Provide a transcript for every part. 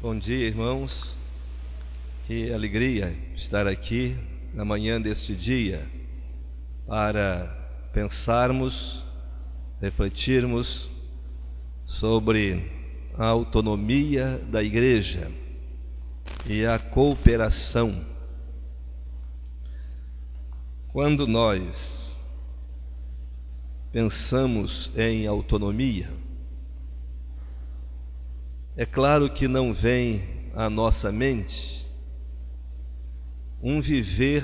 Bom dia, irmãos. Que alegria estar aqui na manhã deste dia para pensarmos, refletirmos sobre a autonomia da igreja e a cooperação. Quando nós pensamos em autonomia, é claro que não vem à nossa mente um viver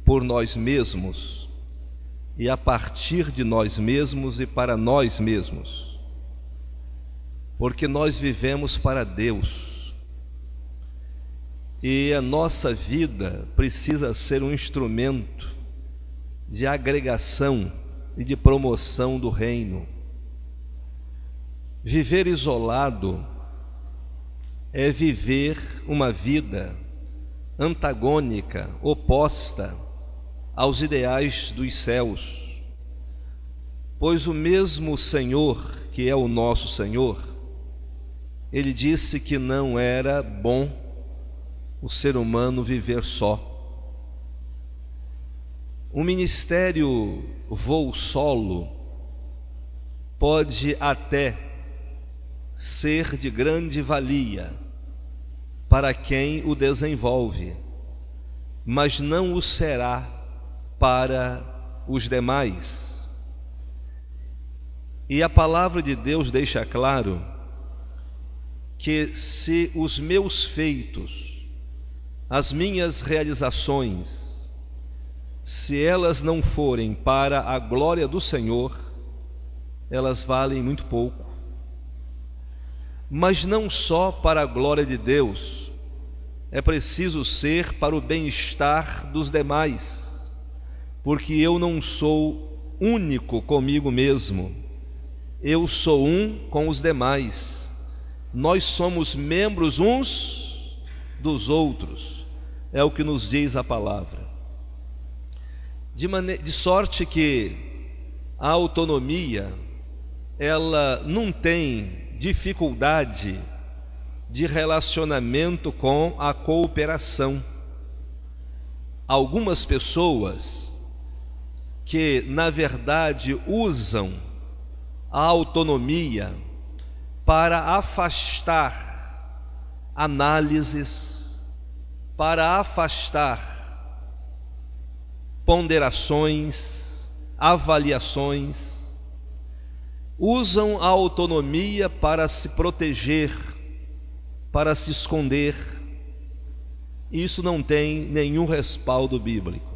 por nós mesmos e a partir de nós mesmos e para nós mesmos, porque nós vivemos para Deus e a nossa vida precisa ser um instrumento de agregação e de promoção do reino. Viver isolado é viver uma vida antagônica, oposta aos ideais dos céus, pois o mesmo Senhor, que é o nosso Senhor, Ele disse que não era bom o ser humano viver só. O ministério voo solo pode até ser de grande valia para quem o desenvolve, mas não o será para os demais. E a palavra de Deus deixa claro que se os meus feitos, as minhas realizações, se elas não forem para a glória do Senhor, elas valem muito pouco. Mas não só para a glória de Deus, é preciso ser para o bem-estar dos demais, porque eu não sou único comigo mesmo, eu sou um com os demais, nós somos membros uns dos outros, é o que nos diz a palavra. De sorte que a autonomia, ela não tem dificuldade de relacionamento com a cooperação. Algumas pessoas que, na verdade, usam a autonomia para afastar análises, para afastar ponderações, avaliações, usam a autonomia para se proteger, para se esconder. Isso não tem nenhum respaldo bíblico.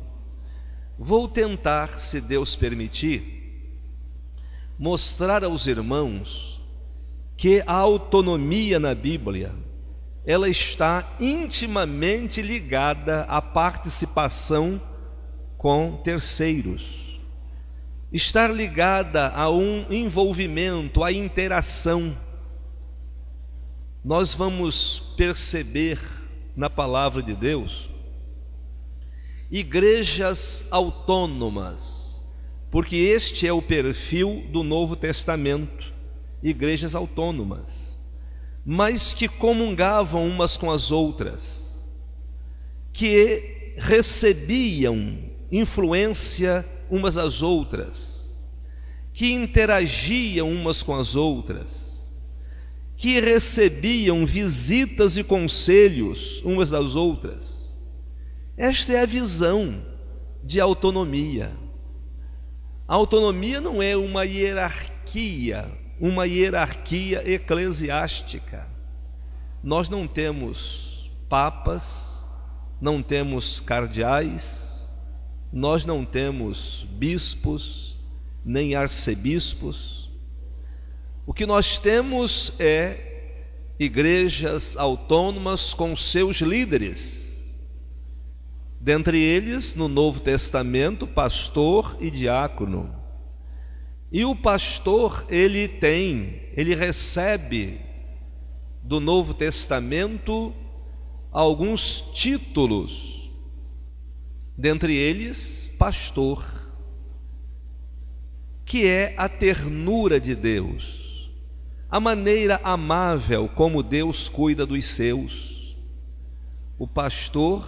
Vou tentar, se Deus permitir, mostrar aos irmãos que a autonomia na Bíblia, ela está intimamente ligada à participação com terceiros, estar ligada a um envolvimento, à interação. Nós vamos perceber na palavra de Deus igrejas autônomas, porque este é o perfil do Novo Testamento, igrejas autônomas, mas que comungavam umas com as outras, que recebiam influência umas das outras, que interagiam umas com as outras, que recebiam visitas e conselhos umas das outras. Esta é a visão de autonomia. A autonomia não é uma hierarquia eclesiástica. Nós não temos papas, não temos cardeais, nós não temos bispos, nem arcebispos. O que nós temos é igrejas autônomas com seus líderes. Dentre eles, no Novo Testamento, pastor e diácono. E o pastor, ele recebe do Novo Testamento alguns títulos. Dentre eles, pastor, que é a ternura de Deus. a maneira amável como Deus cuida dos seus. O pastor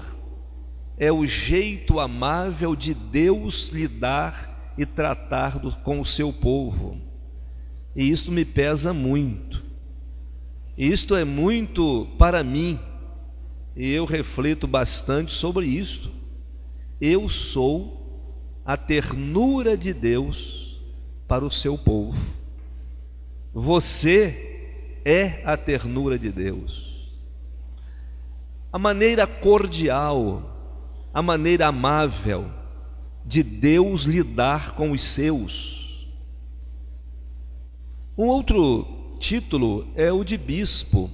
é o jeito amável de Deus lidar e tratar com o seu povo. E isto me pesa muito. Isto é muito para mim. E eu reflito bastante sobre isto. Eu sou a ternura de Deus para o seu povo. Você é a ternura de Deus. A maneira cordial, a maneira amável de Deus lidar com os seus. Um outro título é o de bispo,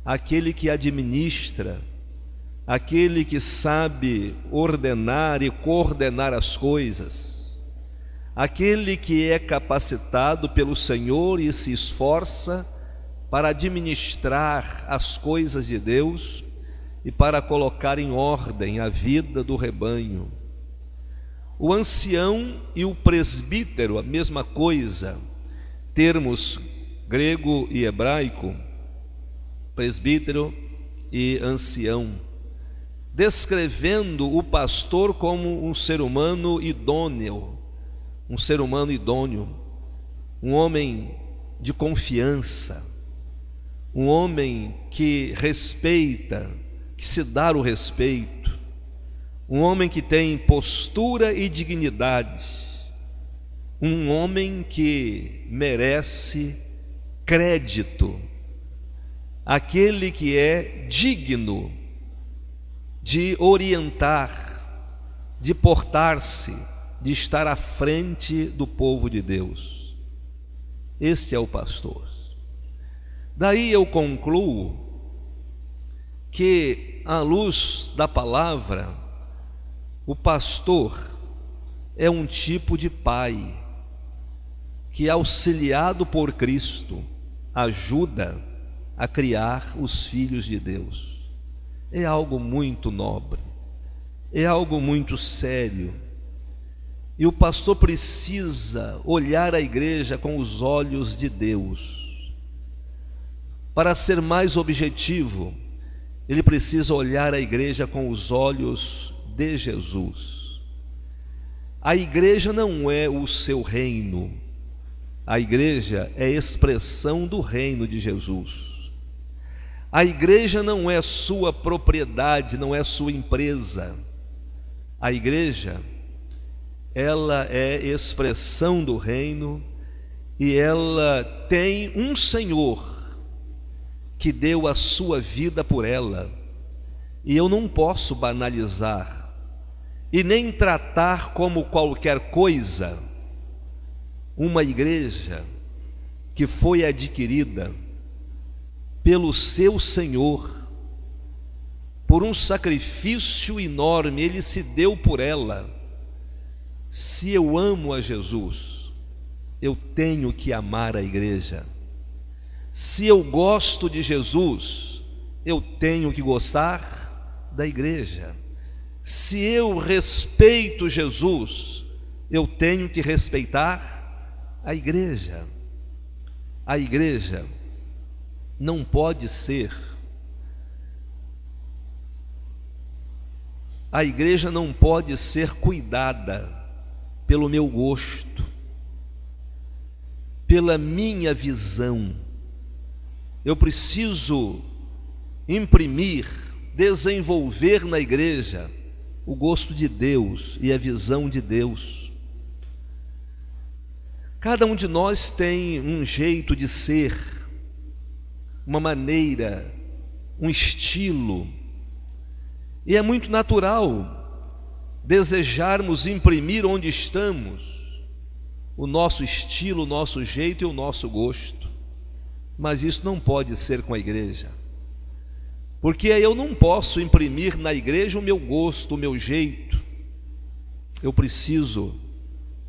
aquele que administra, aquele que sabe ordenar e coordenar as coisas, aquele que é capacitado pelo Senhor e se esforça para administrar as coisas de Deus e para colocar em ordem a vida do rebanho. O ancião e o presbítero, a mesma coisa, termos grego e hebraico, presbítero e ancião, descrevendo o pastor como um ser humano idôneo, um homem de confiança, um homem que respeita, que se dá o respeito, um homem que tem postura e dignidade, um homem que merece crédito, aquele que é digno de orientar, de portar-se, de estar à frente do povo de Deus. Este é o pastor. Daí eu concluo que, à luz da palavra, o pastor é um tipo de pai que, auxiliado por Cristo, ajuda a criar os filhos de Deus. É algo muito nobre, é algo muito sério. E o pastor precisa olhar a igreja com os olhos de Deus. Para ser mais objetivo, ele precisa olhar a igreja com os olhos de Jesus. A igreja não é o seu reino, a igreja é expressão do reino de Jesus. A igreja não é sua propriedade, não é sua empresa. A igreja, ela é expressão do reino e ela tem um Senhor que deu a sua vida por ela. E eu não posso banalizar e nem tratar como qualquer coisa uma igreja que foi adquirida pelo seu Senhor, por um sacrifício enorme. Ele se deu por ela. Se eu amo a Jesus, eu tenho que amar a igreja. Se eu gosto de Jesus, eu tenho que gostar da igreja. Se eu respeito Jesus, eu tenho que respeitar a igreja. A igreja não pode ser, a igreja não pode ser cuidada pelo meu gosto, pela minha visão. Eu preciso imprimir, desenvolver na igreja o gosto de Deus e a visão de Deus. Cada um de nós tem um jeito de ser, uma maneira, um estilo, e é muito natural desejarmos imprimir onde estamos o nosso estilo, o nosso jeito e o nosso gosto. Mas isso não pode ser com a igreja, porque eu não posso imprimir na igreja o meu gosto, o meu jeito. Eu preciso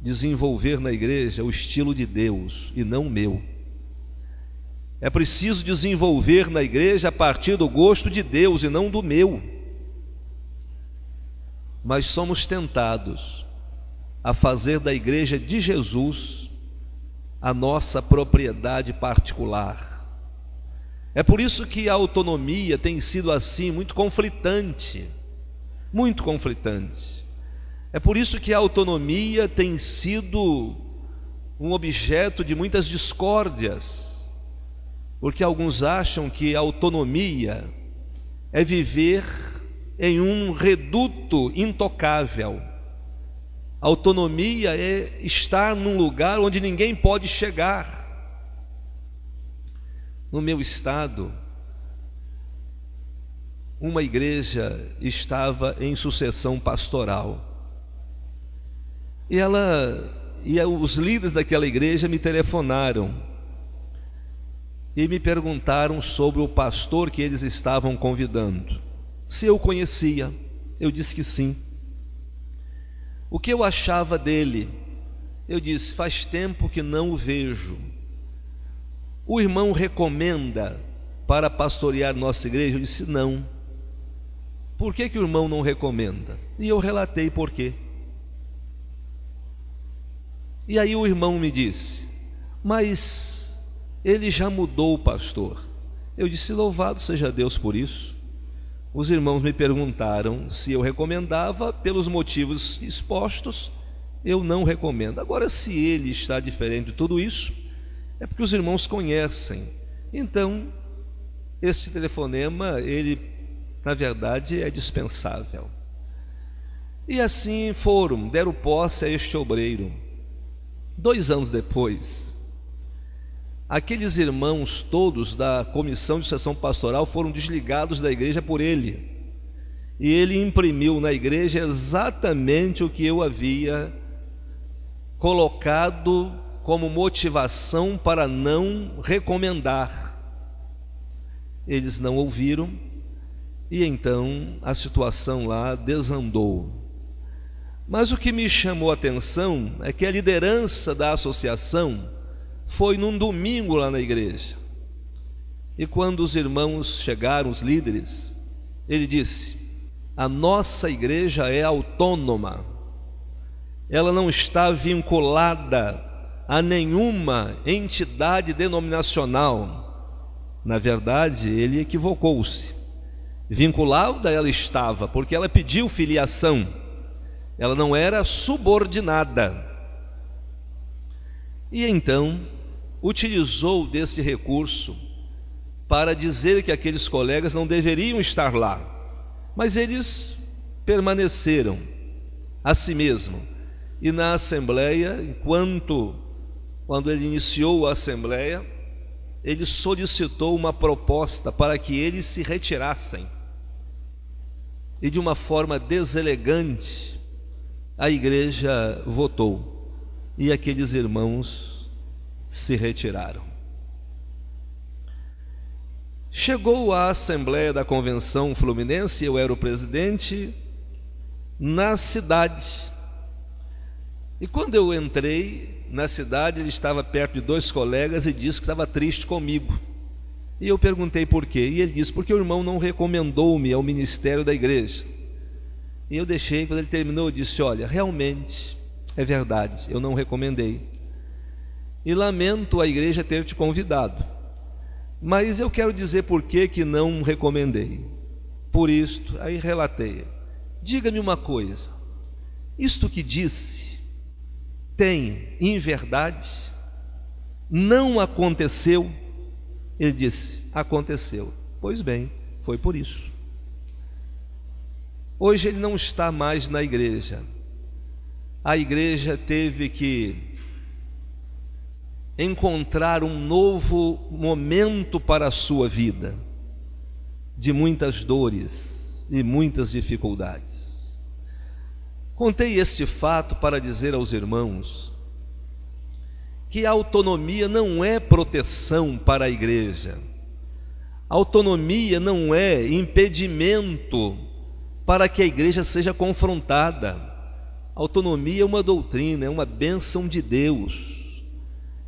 desenvolver na igreja o estilo de Deus e não o meu. É preciso desenvolver na igreja a partir do gosto de Deus e não do meu. Mas somos tentados a fazer da igreja de Jesus a nossa propriedade particular. É por isso que a autonomia tem sido assim muito conflitante, muito conflitante. É por isso que a autonomia tem sido um objeto de muitas discórdias, porque alguns acham que a autonomia é viver em um reduto intocável. A autonomia é estar num lugar onde ninguém pode chegar. No meu estado, uma igreja estava em sucessão pastoral. E os líderes daquela igreja me telefonaram e me perguntaram sobre o pastor que eles estavam convidando. Se eu conhecia, eu disse que sim. O que eu achava dele? Eu disse, faz tempo que não o vejo. O irmão recomenda para pastorear nossa igreja? Eu disse, não. Por que o irmão não recomenda? E eu relatei por quê. E aí o irmão me disse, mas ele já mudou o pastor. Eu disse, louvado seja Deus por isso. Os irmãos me perguntaram se eu recomendava, pelos motivos expostos, eu não recomendo. Agora, se ele está diferente de tudo isso, é porque os irmãos conhecem. Então, este telefonema, ele, na verdade, é dispensável. E assim deram posse a este obreiro. 2 anos depois, aqueles irmãos todos da comissão de sucessão pastoral foram desligados da igreja por ele. E ele imprimiu na igreja exatamente o que eu havia colocado como motivação para não recomendar. Eles não ouviram e então a situação lá desandou. Mas o que me chamou a atenção é que a liderança da associação foi num domingo lá na igreja. E quando os irmãos chegaram, os líderes, ele disse, a nossa igreja é autônoma, ela não está vinculada a nenhuma entidade denominacional. Na verdade, ele equivocou-se. Vinculada ela estava, porque ela pediu filiação, ela não era subordinada. E então utilizou desse recurso para dizer que aqueles colegas não deveriam estar lá, mas eles permaneceram a si mesmo. E na assembleia, quando ele iniciou a assembleia, ele solicitou uma proposta para que eles se retirassem. E de uma forma deselegante, a igreja votou, e aqueles irmãos se retiraram. Chegou a assembleia da convenção fluminense, eu era o presidente, na cidade. E quando eu entrei na cidade, ele estava perto de 2 colegas e disse que estava triste comigo. E eu perguntei por quê. E ele disse, porque o irmão não recomendou-me ao ministério da igreja. E eu deixei, quando ele terminou, eu disse, olha, realmente é verdade, eu não recomendei. E lamento a igreja ter te convidado. Mas eu quero dizer por que não recomendei. Por isto, aí relatei. Diga-me uma coisa, isto que disse tem em verdade? Não aconteceu? Ele disse, aconteceu. Pois bem, foi por isso. Hoje ele não está mais na igreja. A igreja teve que encontrar um novo momento para a sua vida, de muitas dores e muitas dificuldades. Contei este fato para dizer aos irmãos que a autonomia não é proteção para a igreja. A autonomia não é impedimento para que a igreja seja confrontada. A autonomia é uma doutrina, é uma bênção de Deus,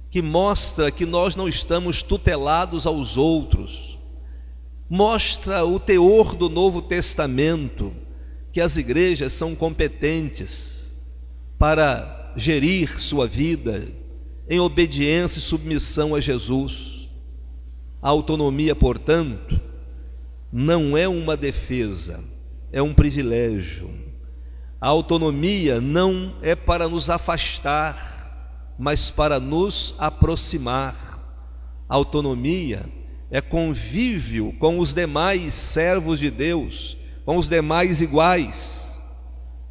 que mostra que nós não estamos tutelados aos outros. Mostra o teor do Novo Testamento, que as igrejas são competentes para gerir sua vida em obediência e submissão a Jesus. A autonomia, portanto, não é uma defesa, é um privilégio. A autonomia não é para nos afastar, mas para nos aproximar. A autonomia é convívio com os demais servos de Deus, com os demais iguais.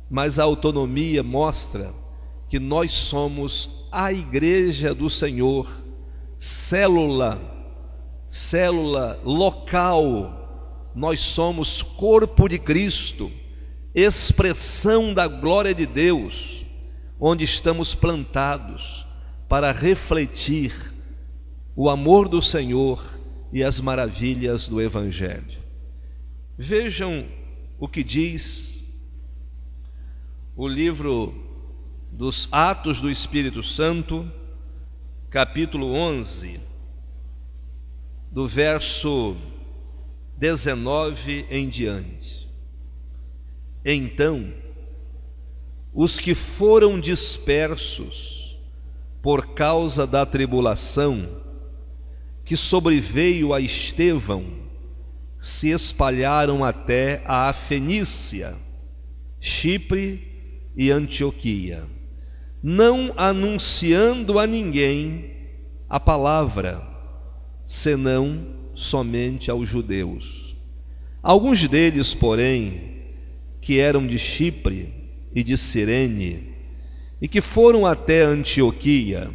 Mas a autonomia mostra que nós somos a igreja do Senhor, célula local. Nós somos corpo de Cristo, expressão da glória de Deus, onde estamos plantados para refletir o amor do Senhor e as maravilhas do Evangelho. Vejam o que diz o livro dos Atos do Espírito Santo, capítulo 11, do verso 19 em diante. Então, os que foram dispersos por causa da tribulação que sobreveio a Estevão se espalharam até a Fenícia, Chipre e Antioquia, não anunciando a ninguém a palavra, senão somente aos judeus. Alguns deles, porém, que eram de Chipre e de Cirene, e que foram até Antioquia,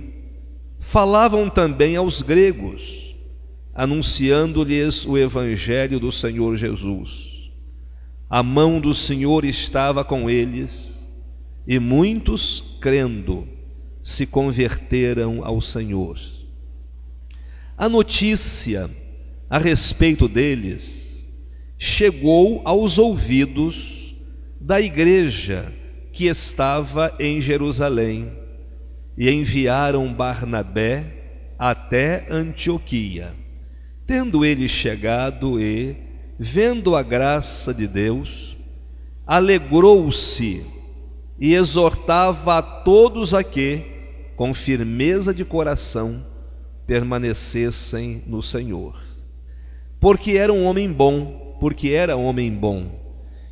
falavam também aos gregos, anunciando-lhes o evangelho do Senhor Jesus. A mão do Senhor estava com eles, e muitos, crendo, se converteram ao Senhor. A notícia a respeito deles chegou aos ouvidos da igreja que estava em Jerusalém, e enviaram Barnabé até Antioquia. Tendo ele chegado e, vendo a graça de Deus, alegrou-se e exortava a todos a que, com firmeza de coração, permanecessem no Senhor. Porque era homem bom,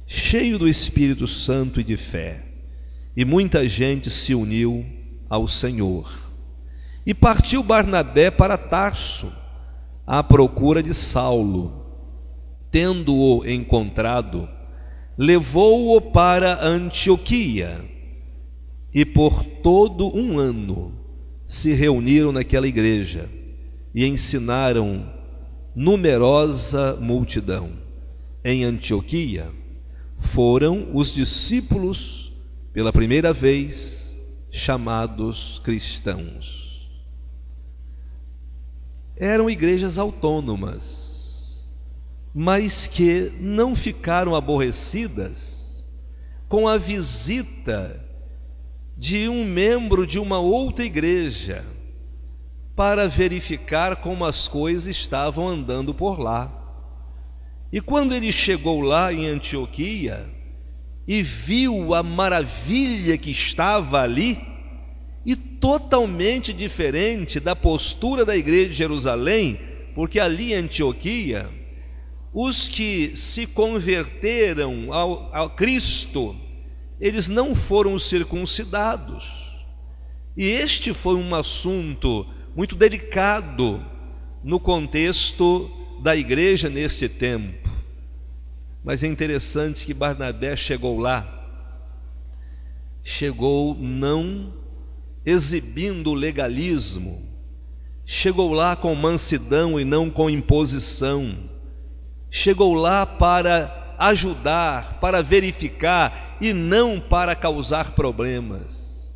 cheio do Espírito Santo e de fé, e muita gente se uniu ao Senhor. E partiu Barnabé para Tarso, à procura de Saulo. Tendo-o encontrado, levou-o para Antioquia, e por todo um ano se reuniram naquela igreja e ensinaram numerosa multidão. Em Antioquia foram os discípulos pela primeira vez chamados cristãos. Eram igrejas autônomas, mas que não ficaram aborrecidas com a visita de um membro de uma outra igreja para verificar como as coisas estavam andando por lá. E quando ele chegou lá em Antioquia e viu a maravilha que estava ali, e totalmente diferente da postura da igreja de Jerusalém, porque ali em Antioquia, os que se converteram ao Cristo, eles não foram circuncidados. E este foi um assunto muito delicado no contexto da igreja nesse tempo. Mas é interessante que Barnabé chegou não exibindo legalismo, chegou lá com mansidão e não com imposição, chegou lá para ajudar, para verificar e não para causar problemas.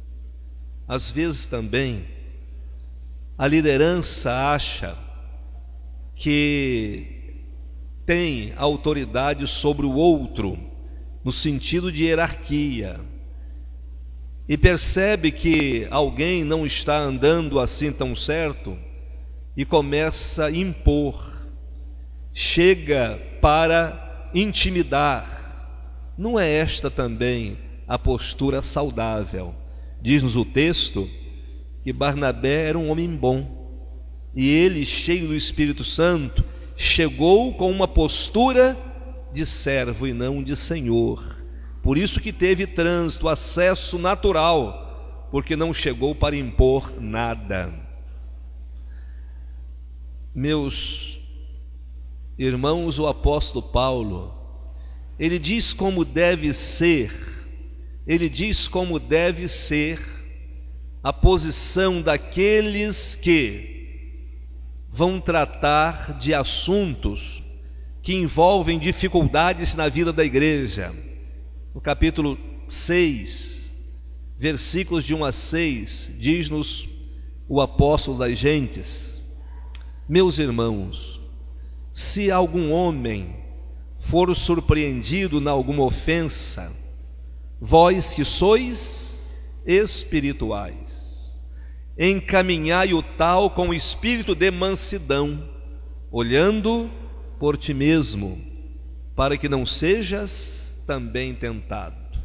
Às vezes também a liderança acha que tem autoridade sobre o outro, no sentido de hierarquia, e percebe que alguém não está andando assim tão certo e começa a impor, chega para intimidar. Não é esta também a postura saudável. Diz-nos o texto que Barnabé era um homem bom, e ele, cheio do Espírito Santo, chegou com uma postura de servo e não de senhor. Por isso que teve trânsito, acesso natural, porque não chegou para impor nada. Meus irmãos, o apóstolo Paulo, ele diz como deve ser a posição daqueles que vão tratar de assuntos que envolvem dificuldades na vida da igreja. No capítulo 6, versículos de 1 a 6, diz-nos o apóstolo das gentes: meus irmãos, se algum homem for surpreendido em alguma ofensa, vós que sois espirituais, encaminhai o tal com espírito de mansidão, olhando por ti mesmo, para que não sejas também tentado.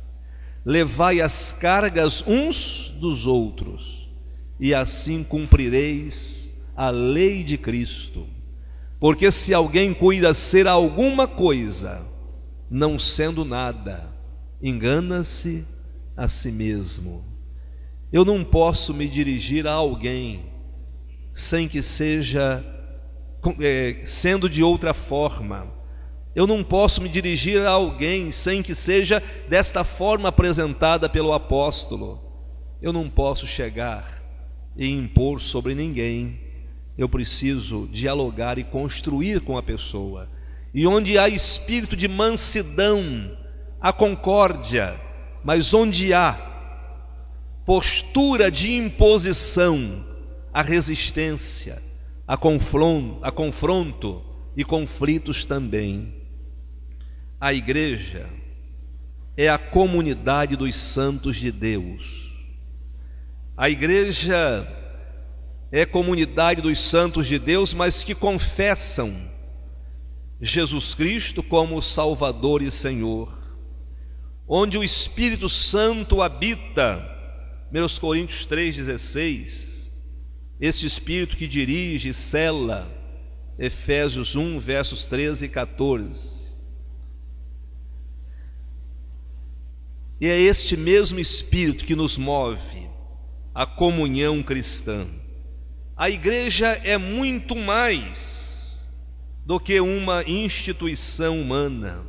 Levai as cargas uns dos outros, e assim cumprireis a lei de Cristo. Porque se alguém cuida ser alguma coisa, não sendo nada, engana-se a si mesmo. Eu não posso me dirigir a alguém sem que seja sendo de outra forma. Eu não posso me dirigir a alguém sem que seja desta forma apresentada pelo apóstolo. Eu não posso chegar e impor sobre ninguém. Eu preciso dialogar e construir com a pessoa. E onde há espírito de mansidão, há concórdia, mas onde há postura de imposição, há resistência, há confronto e conflitos também. A igreja é a comunidade dos santos de Deus. A igreja é a comunidade dos santos de Deus, mas que confessam Jesus Cristo como Salvador e Senhor, onde o Espírito Santo habita. 1 Coríntios 3,16, este Espírito que dirige e sela. Efésios 1, versos 13 e 14. E é este mesmo Espírito que nos move à comunhão cristã. A igreja é muito mais do que uma instituição humana,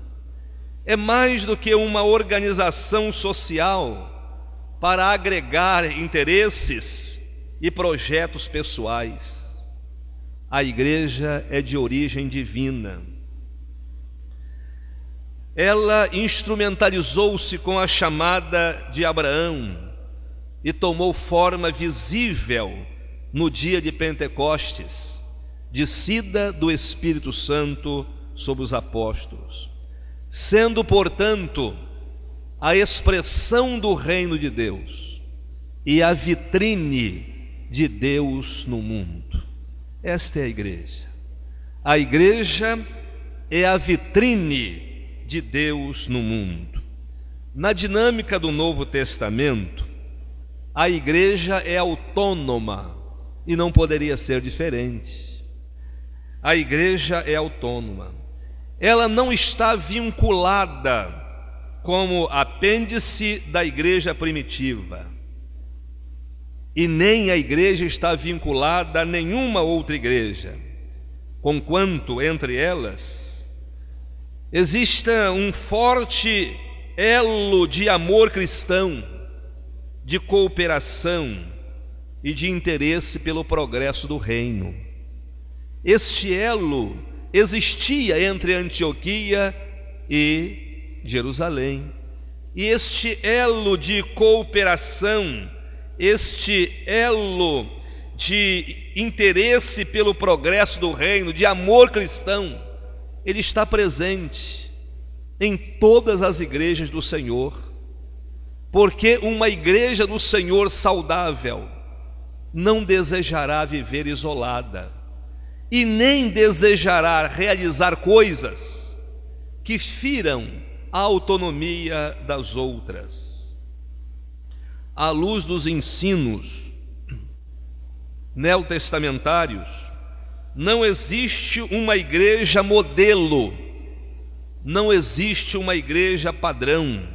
é mais do que uma organização social para agregar interesses e projetos pessoais. A igreja é de origem divina. Ela instrumentalizou-se com a chamada de Abraão e tomou forma visível no dia de Pentecostes, descida do Espírito Santo sobre os apóstolos, sendo, portanto, a expressão do reino de Deus e a vitrine de Deus no mundo. Esta é a igreja. A igreja é a vitrine de Deus no mundo. Na dinâmica do Novo Testamento, a igreja é autônoma e não poderia ser diferente. A igreja é autônoma. Ela não está vinculada como apêndice da igreja primitiva, e nem a igreja está vinculada a nenhuma outra igreja, conquanto entre elas exista um forte elo de amor cristão, de cooperação e de interesse pelo progresso do reino. Este elo existia entre Antioquia e Jerusalém, e este elo de cooperação, este elo de interesse pelo progresso do reino, de amor cristão, ele está presente em todas as igrejas do Senhor, porque uma igreja do Senhor saudável não desejará viver isolada e nem desejará realizar coisas que firam a autonomia das outras. À luz dos ensinos neotestamentários, não existe uma igreja modelo, não existe uma igreja padrão.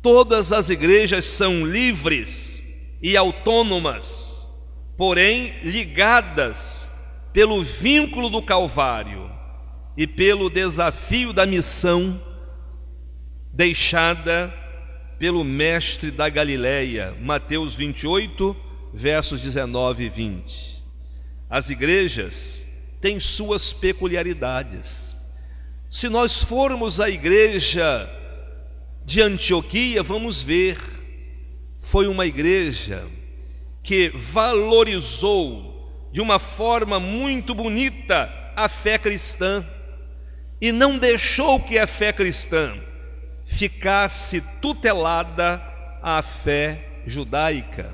Todas as igrejas são livres e autônomas, porém ligadas pelo vínculo do Calvário e pelo desafio da missão deixada pelo mestre da Galileia, Mateus 28, versos 19 e 20. As igrejas têm suas peculiaridades. Se nós formos à igreja de Antioquia, vamos ver, foi uma igreja que valorizou de uma forma muito bonita a fé cristã e não deixou que a fé cristã ficasse tutelada à fé judaica.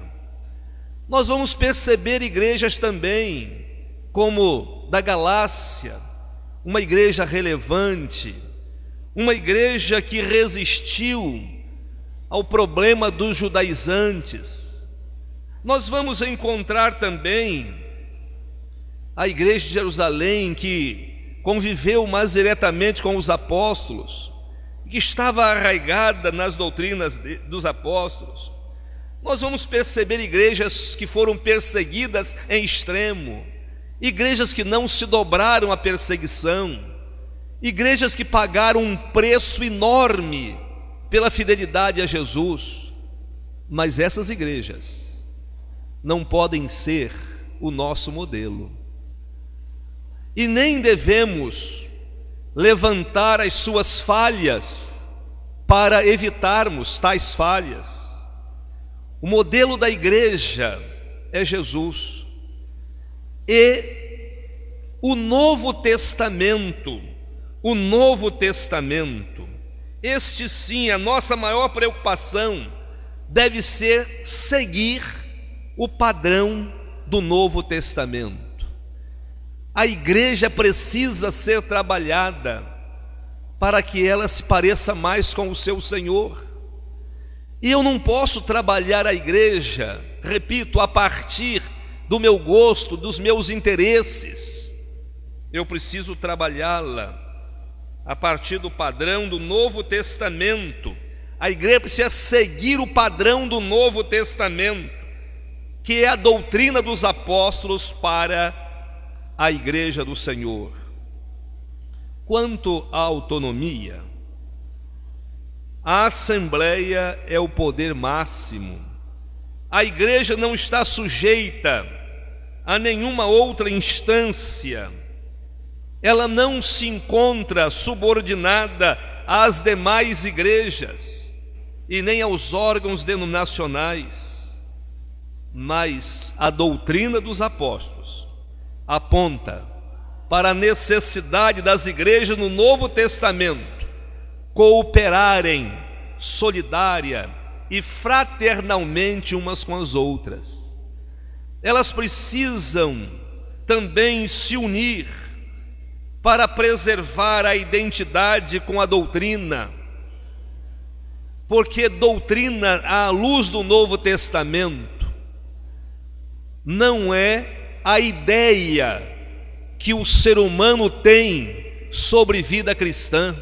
Nós vamos perceber igrejas também, como da Galácia, uma igreja relevante, uma igreja que resistiu ao problema dos judaizantes. Nós vamos encontrar também a igreja de Jerusalém, que conviveu mais diretamente com os apóstolos, que estava arraigada nas doutrinas dos apóstolos. Nós vamos perceber igrejas que foram perseguidas em extremo, igrejas que não se dobraram à perseguição, igrejas que pagaram um preço enorme pela fidelidade a Jesus. Mas essas igrejas não podem ser o nosso modelo, e nem devemos levantar as suas falhas para evitarmos tais falhas. O modelo da igreja é Jesus. E o Novo Testamento, este sim, a nossa maior preocupação deve ser seguir o padrão do Novo Testamento. A igreja precisa ser trabalhada para que ela se pareça mais com o seu Senhor. E eu não posso trabalhar a igreja, repito, a partir do meu gosto, dos meus interesses. Eu preciso trabalhá-la a partir do padrão do Novo Testamento. A igreja precisa seguir o padrão do Novo Testamento, que é a doutrina dos apóstolos para a igreja do Senhor. Quanto à autonomia, a assembleia é o poder máximo. A igreja não está sujeita a nenhuma outra instância. Ela não se encontra subordinada às demais igrejas e nem aos órgãos denominacionais. Mas a doutrina dos apóstolos aponta para a necessidade das igrejas no Novo Testamento cooperarem solidária e fraternalmente umas com as outras. Elas precisam também se unir para preservar a identidade com a doutrina, porque doutrina à luz do Novo Testamento não é a ideia que o ser humano tem sobre vida cristã.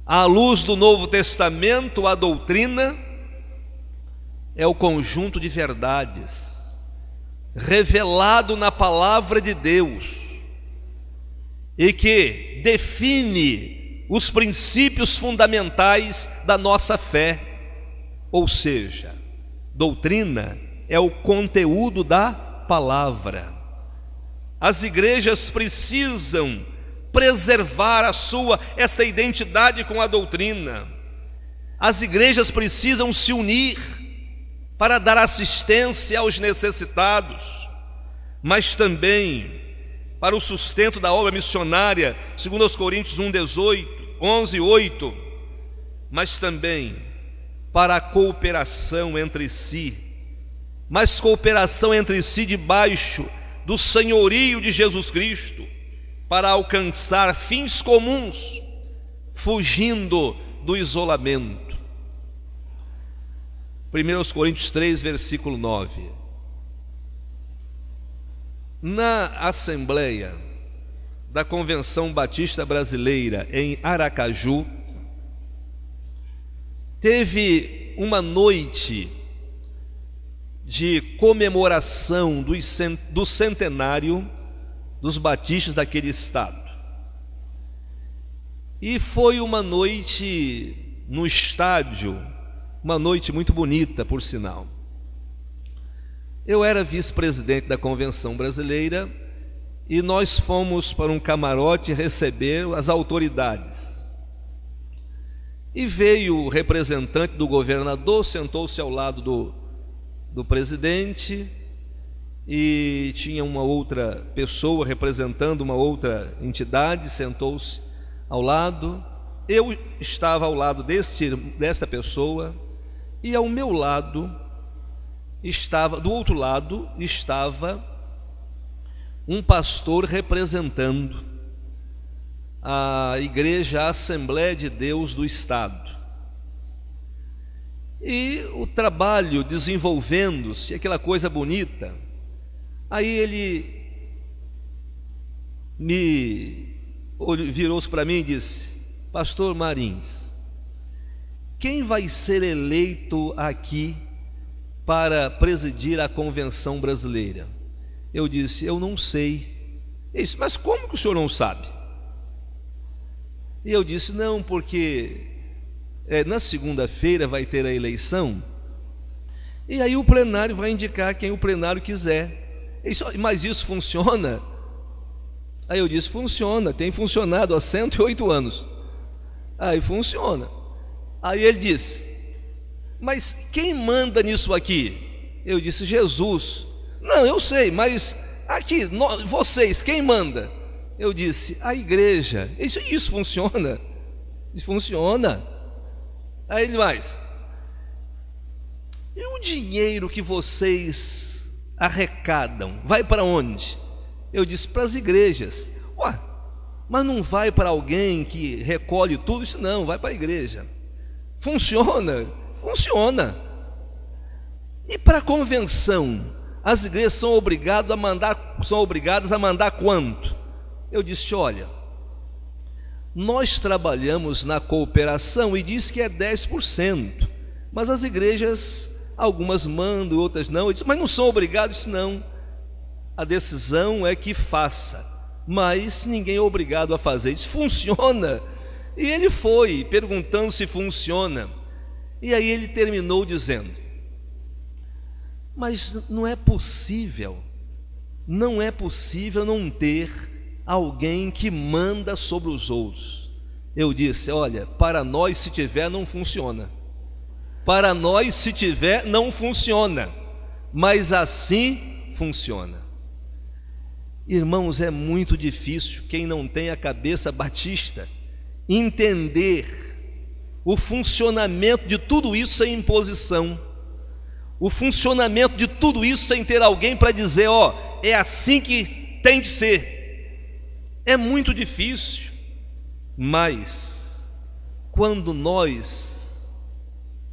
À luz do Novo Testamento, a doutrina é o conjunto de verdades revelado na palavra de Deus e que define os princípios fundamentais da nossa fé. Ou seja, doutrina é o conteúdo da palavra. As igrejas precisam preservar esta identidade com a doutrina. As igrejas precisam se unir para dar assistência aos necessitados, mas também para o sustento da obra missionária, segundo aos Coríntios 11:8, mas também para a cooperação entre si, mas cooperação entre si debaixo do senhorio de Jesus Cristo, para alcançar fins comuns, fugindo do isolamento. 1 Coríntios 3, versículo 9. Na Assembleia da Convenção Batista Brasileira em Aracaju, teve uma noite de comemoração do centenário dos batistas daquele estado. E foi uma noite no estádio, uma noite muito bonita, por sinal. Eu era vice-presidente da Convenção Brasileira e nós fomos para um camarote receber as autoridades. E veio o representante do governador, sentou-se ao lado do presidente, e tinha uma outra pessoa representando uma outra entidade, sentou-se ao lado. Eu estava ao lado dessa pessoa, e ao meu lado do outro lado estava um pastor representando a Igreja Assembleia de Deus do Estado. E o trabalho desenvolvendo-se, aquela coisa bonita. Aí ele virou-se para mim e disse: Pastor Marins, quem vai ser eleito aqui para presidir a Convenção Brasileira? Eu disse: eu não sei. Ele disse: mas como que o senhor não sabe? E eu disse: não, porque na segunda-feira vai ter a eleição, e aí o plenário vai indicar quem o plenário quiser. Ele disse: mas isso funciona? Aí eu disse: funciona, tem funcionado há 108 anos. Aí funciona. Aí ele disse: mas quem manda nisso aqui? Eu disse: Jesus. Não, eu sei, mas aqui, vocês, quem manda? Eu disse: a igreja. Ele disse: isso funciona? Isso funciona. Aí ele mais: e o dinheiro que vocês arrecadam, vai para onde? Eu disse: para as igrejas. Ué, mas não vai para alguém que recolhe tudo? Isso não, vai para a igreja. Funciona? Funciona. E para a convenção, as igrejas são obrigadas a mandar quanto? Eu disse: olha, nós trabalhamos na cooperação e diz que é 10%, mas as igrejas, algumas mandam, outras não. Eu disse: mas não são obrigados? Não. A decisão é que faça, mas ninguém é obrigado a fazer. Isso funciona. E ele foi perguntando se funciona. E aí ele terminou dizendo: mas não é possível não ter alguém que manda sobre os outros. Eu disse: olha, para nós se tiver não funciona. Para nós se tiver não funciona, mas assim funciona. Irmãos, é muito difícil quem não tem a cabeça batista entender o funcionamento de tudo isso sem imposição, o funcionamento de tudo isso sem ter alguém para dizer: ó, é assim que tem que ser. É muito difícil, mas quando nós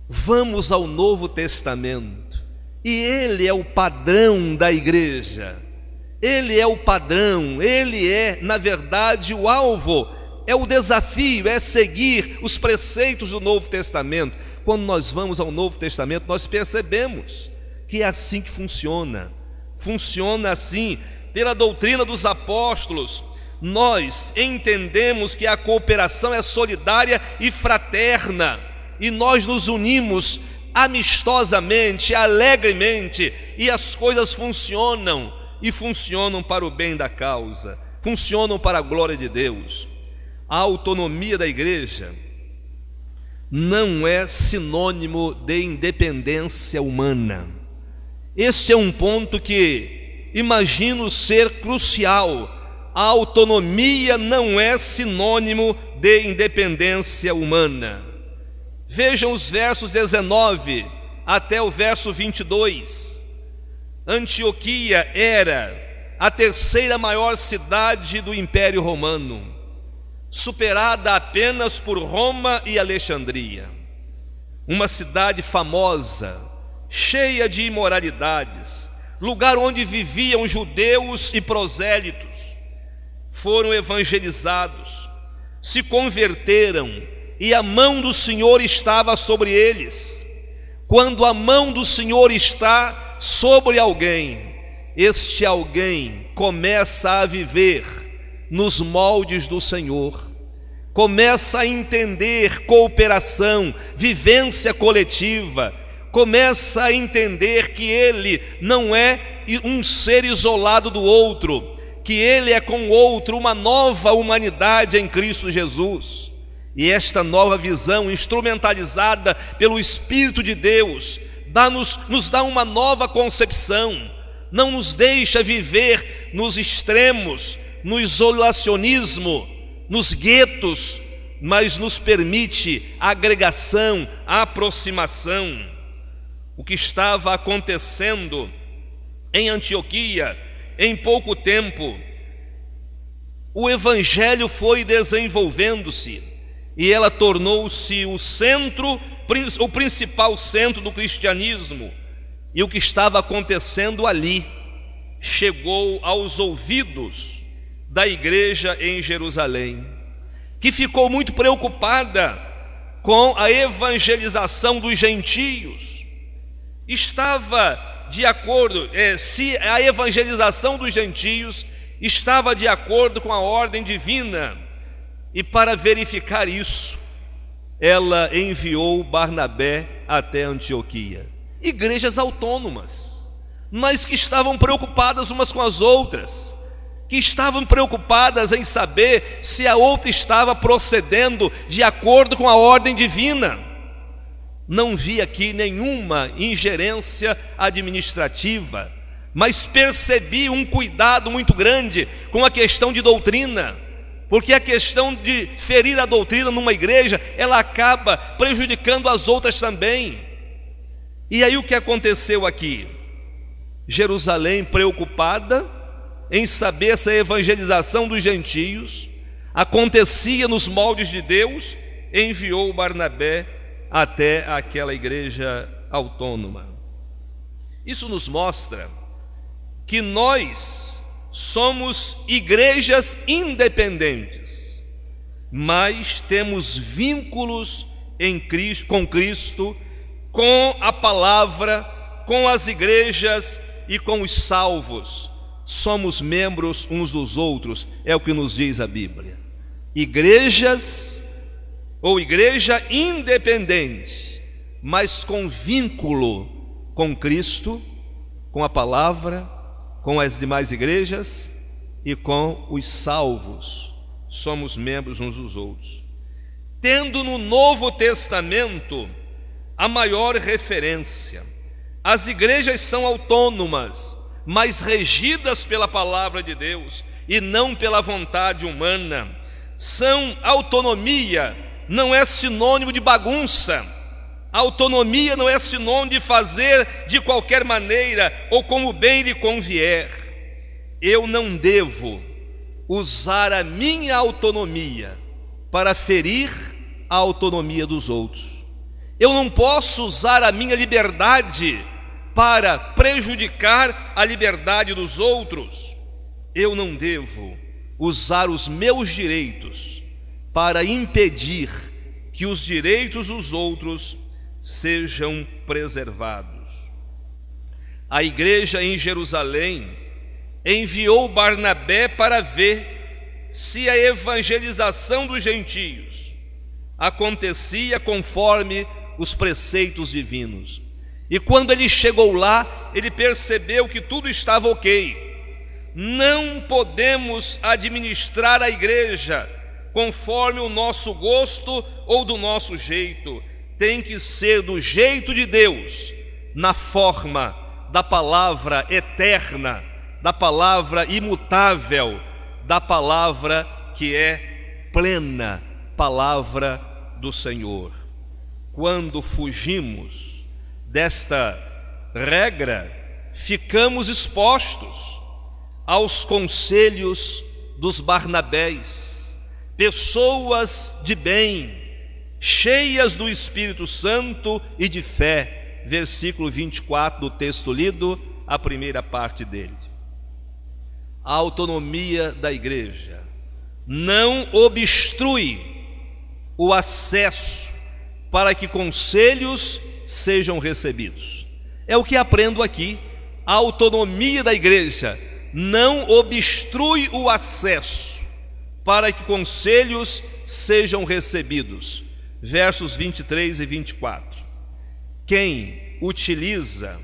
vamos ao Novo Testamento, e ele é o padrão da igreja, ele é o padrão, ele é, na verdade, o alvo, é o desafio, é seguir os preceitos do Novo Testamento. Quando nós vamos ao Novo Testamento, nós percebemos que é assim que funciona. Funciona assim, pela doutrina dos apóstolos. Nós entendemos que a cooperação é solidária e fraterna, e nós nos unimos amistosamente, alegremente, e as coisas funcionam, e funcionam para o bem da causa, funcionam para a glória de Deus. A autonomia da igreja não é sinônimo de independência humana. Este é um ponto que imagino ser crucial. A autonomia não é sinônimo de independência humana. Vejam os versos 19 até o verso 22. Antioquia era a terceira maior cidade do Império Romano, superada apenas por Roma e Alexandria. Uma cidade famosa, cheia de imoralidades, lugar onde viviam judeus e prosélitos, foram evangelizados, se converteram e a mão do Senhor estava sobre eles. Quando a mão do Senhor está sobre alguém, este alguém começa a viver nos moldes do Senhor, começa a entender cooperação, vivência coletiva, começa a entender que ele não é um ser isolado do outro, que ele é com o outro uma nova humanidade em Cristo Jesus. E esta nova visão, instrumentalizada pelo Espírito de Deus, nos dá uma nova concepção, não nos deixa viver nos extremos, no isolacionismo, nos guetos, mas nos permite a agregação, a aproximação. O que estava acontecendo em Antioquia, em pouco tempo, o Evangelho foi desenvolvendo-se e ela tornou-se o principal centro do cristianismo. E o que estava acontecendo ali chegou aos ouvidos da igreja em Jerusalém, que ficou muito preocupada com a evangelização dos gentios. Estava de acordo, se a evangelização dos gentios estava de acordo com a ordem divina. E para verificar isso, ela enviou Barnabé até Antioquia. Igrejas autônomas, mas que estavam preocupadas umas com as outras, que estavam preocupadas em saber se a outra estava procedendo de acordo com a ordem divina. Não vi aqui nenhuma ingerência administrativa, mas percebi um cuidado muito grande com a questão de doutrina, porque a questão de ferir a doutrina numa igreja, ela acaba prejudicando as outras também. E aí o que aconteceu aqui? Jerusalém, preocupada em saber se a evangelização dos gentios acontecia nos moldes de Deus, enviou Barnabé até aquela igreja autônoma. Isso nos mostra que nós somos igrejas independentes, mas temos vínculos com Cristo, com a palavra, com as igrejas e com os salvos. Somos membros uns dos outros, é o que nos diz a Bíblia. Igrejas ou igreja independente, mas com vínculo com Cristo, com a palavra, com as demais igrejas e com os salvos. Somos membros uns dos outros. Tendo no Novo Testamento a maior referência, as igrejas são autônomas, mas regidas pela palavra de Deus e não pela vontade humana. Autonomia não é sinônimo de bagunça. Autonomia não é sinônimo de fazer de qualquer maneira ou como bem lhe convier. Eu não devo usar a minha autonomia para ferir a autonomia dos outros. Eu não posso usar a minha liberdade para prejudicar a liberdade dos outros. Eu não devo usar os meus direitos para impedir que os direitos dos outros sejam preservados. A igreja em Jerusalém enviou Barnabé para ver se a evangelização dos gentios acontecia conforme os preceitos divinos. E quando ele chegou lá, ele percebeu que tudo estava ok. Não podemos administrar a igreja conforme o nosso gosto ou do nosso jeito. Tem que ser do jeito de Deus, na forma da palavra eterna, da palavra imutável, da palavra que é plena, palavra do Senhor. Quando fugimos desta regra, ficamos expostos aos conselhos dos Barnabés, pessoas de bem, cheias do Espírito Santo e de fé. Versículo 24 do texto lido, a primeira parte dele. A autonomia da igreja não obstrui o acesso para que conselhos sejam recebidos. É o que aprendo aqui. A autonomia da igreja não obstrui o acesso para que conselhos sejam recebidos. Versos 23 e 24. Quem utiliza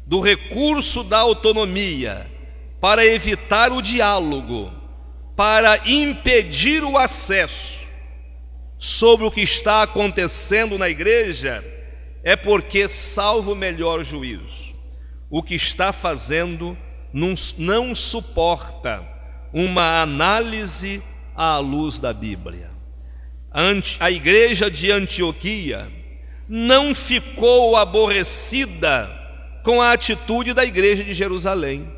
do recurso da autonomia para evitar o diálogo, para impedir o acesso sobre o que está acontecendo na igreja, é porque, salvo o melhor juízo, o que está fazendo não suporta uma análise à luz da Bíblia. A igreja de Antioquia não ficou aborrecida com a atitude da igreja de Jerusalém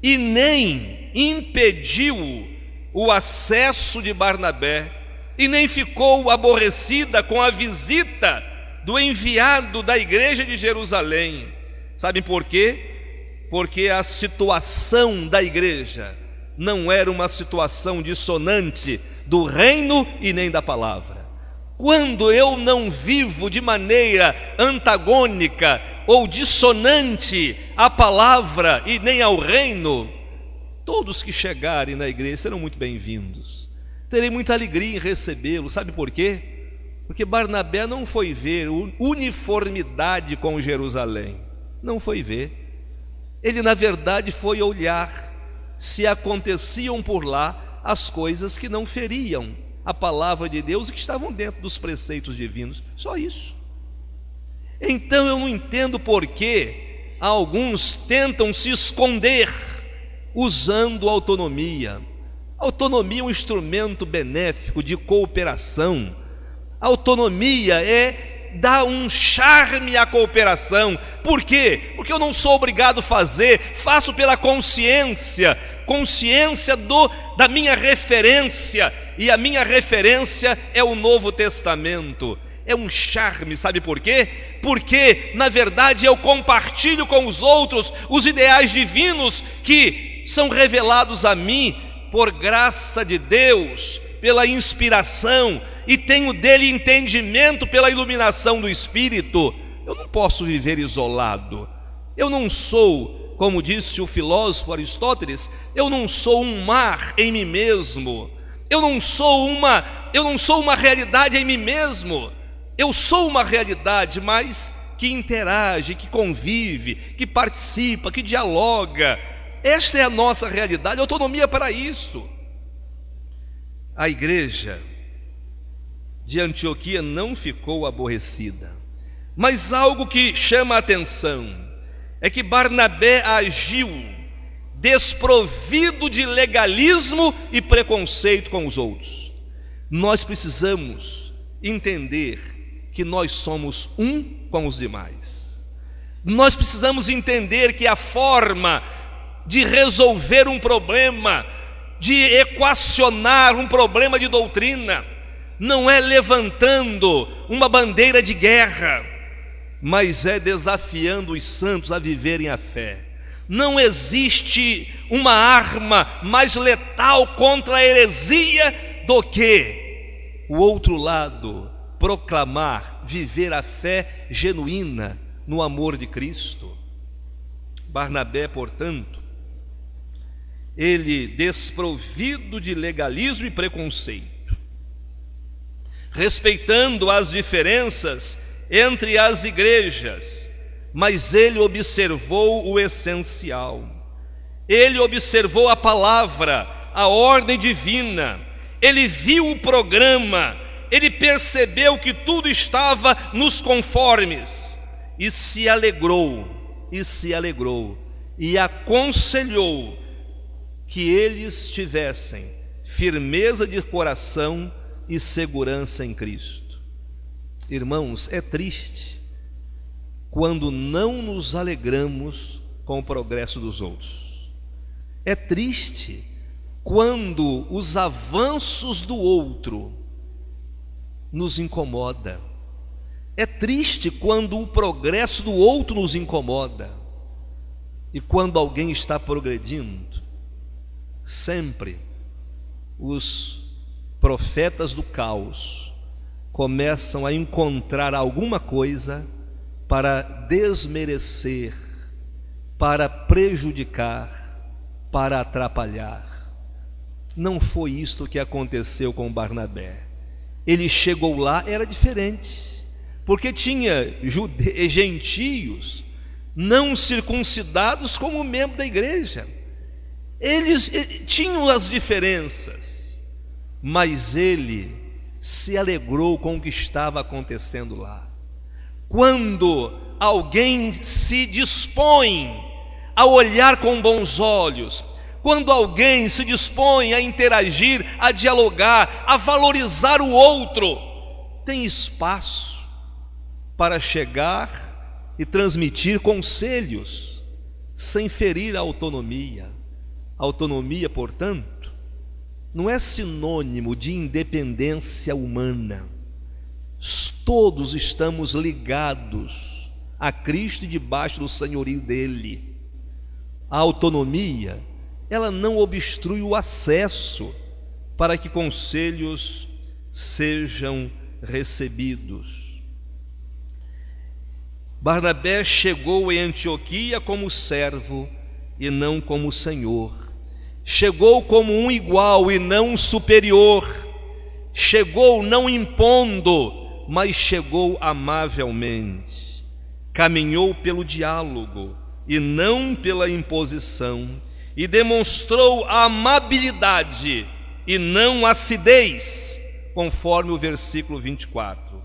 e nem impediu o acesso de Barnabé e nem ficou aborrecida com a visita do enviado da igreja de Jerusalém. Sabem por quê? Porque a situação da igreja não era uma situação dissonante do reino e nem da palavra. Quando eu não vivo de maneira antagônica ou dissonante à palavra e nem ao reino, todos que chegarem na igreja serão muito bem-vindos. Terei muita alegria em recebê-lo. Sabe por quê? Porque Barnabé não foi ver uniformidade com Jerusalém. Não foi ver. Ele, na verdade, foi olhar se aconteciam por lá as coisas que não feriam a palavra de Deus e que estavam dentro dos preceitos divinos. Só isso. Então eu não entendo por que alguns tentam se esconder usando autonomia. Autonomia é um instrumento benéfico de cooperação. Autonomia dá um charme à cooperação. Por quê? Porque eu não sou obrigado a fazer, faço pela consciência da minha referência, e a minha referência é o Novo Testamento. É um charme, sabe por quê? Porque, na verdade, eu compartilho com os outros os ideais divinos que são revelados a mim por graça de Deus, pela inspiração, e tenho dele entendimento pela iluminação do Espírito. Eu não posso viver isolado. Eu não sou, como disse o filósofo Aristóteles, eu não sou um mar em mim mesmo. Eu não sou uma realidade em mim mesmo. Eu sou uma realidade, mas que interage, que convive, que participa, que dialoga. Esta é a nossa realidade, autonomia para isso. A igreja de Antioquia não ficou aborrecida, mas algo que chama a atenção é que Barnabé agiu desprovido de legalismo e preconceito com os outros. Nós precisamos entender que nós somos um com os demais. Nós precisamos entender que a forma de resolver um problema, de equacionar um problema de doutrina, não é levantando uma bandeira de guerra, mas é desafiando os santos a viverem a fé. Não existe uma arma mais letal contra a heresia do que o outro lado proclamar, viver a fé genuína no amor de Cristo. Barnabé, portanto, ele desprovido de legalismo e preconceito, respeitando as diferenças entre as igrejas, mas ele observou o essencial. Ele observou a palavra, a ordem divina. Ele viu o programa, ele percebeu que tudo estava nos conformes e se alegrou e aconselhou que eles tivessem firmeza de coração e segurança em Cristo. Irmãos, é triste quando não nos alegramos com o progresso dos outros. É triste quando os avanços do outro nos incomoda. É triste quando o progresso do outro nos incomoda. E quando alguém está progredindo, sempre os profetas do caos começam a encontrar alguma coisa para desmerecer, para prejudicar, para atrapalhar. Não foi isto que aconteceu com Barnabé. Ele chegou lá, era diferente, porque tinha gentios não circuncidados como membro da igreja. Eles tinham as diferenças, mas ele se alegrou com o que estava acontecendo lá. Quando alguém se dispõe a olhar com bons olhos, quando alguém se dispõe a interagir, a dialogar, a valorizar o outro, tem espaço para chegar e transmitir conselhos, sem ferir a autonomia. A autonomia, portanto, não é sinônimo de independência humana. Todos estamos ligados a Cristo e debaixo do senhorio dele. A autonomia, ela não obstrui o acesso para que conselhos sejam recebidos. Barnabé chegou em Antioquia como servo e não como senhor. Chegou como um igual e não um superior. Chegou não impondo, mas chegou amavelmente. Caminhou pelo diálogo e não pela imposição, e demonstrou a amabilidade e não a acidez, conforme o versículo 24.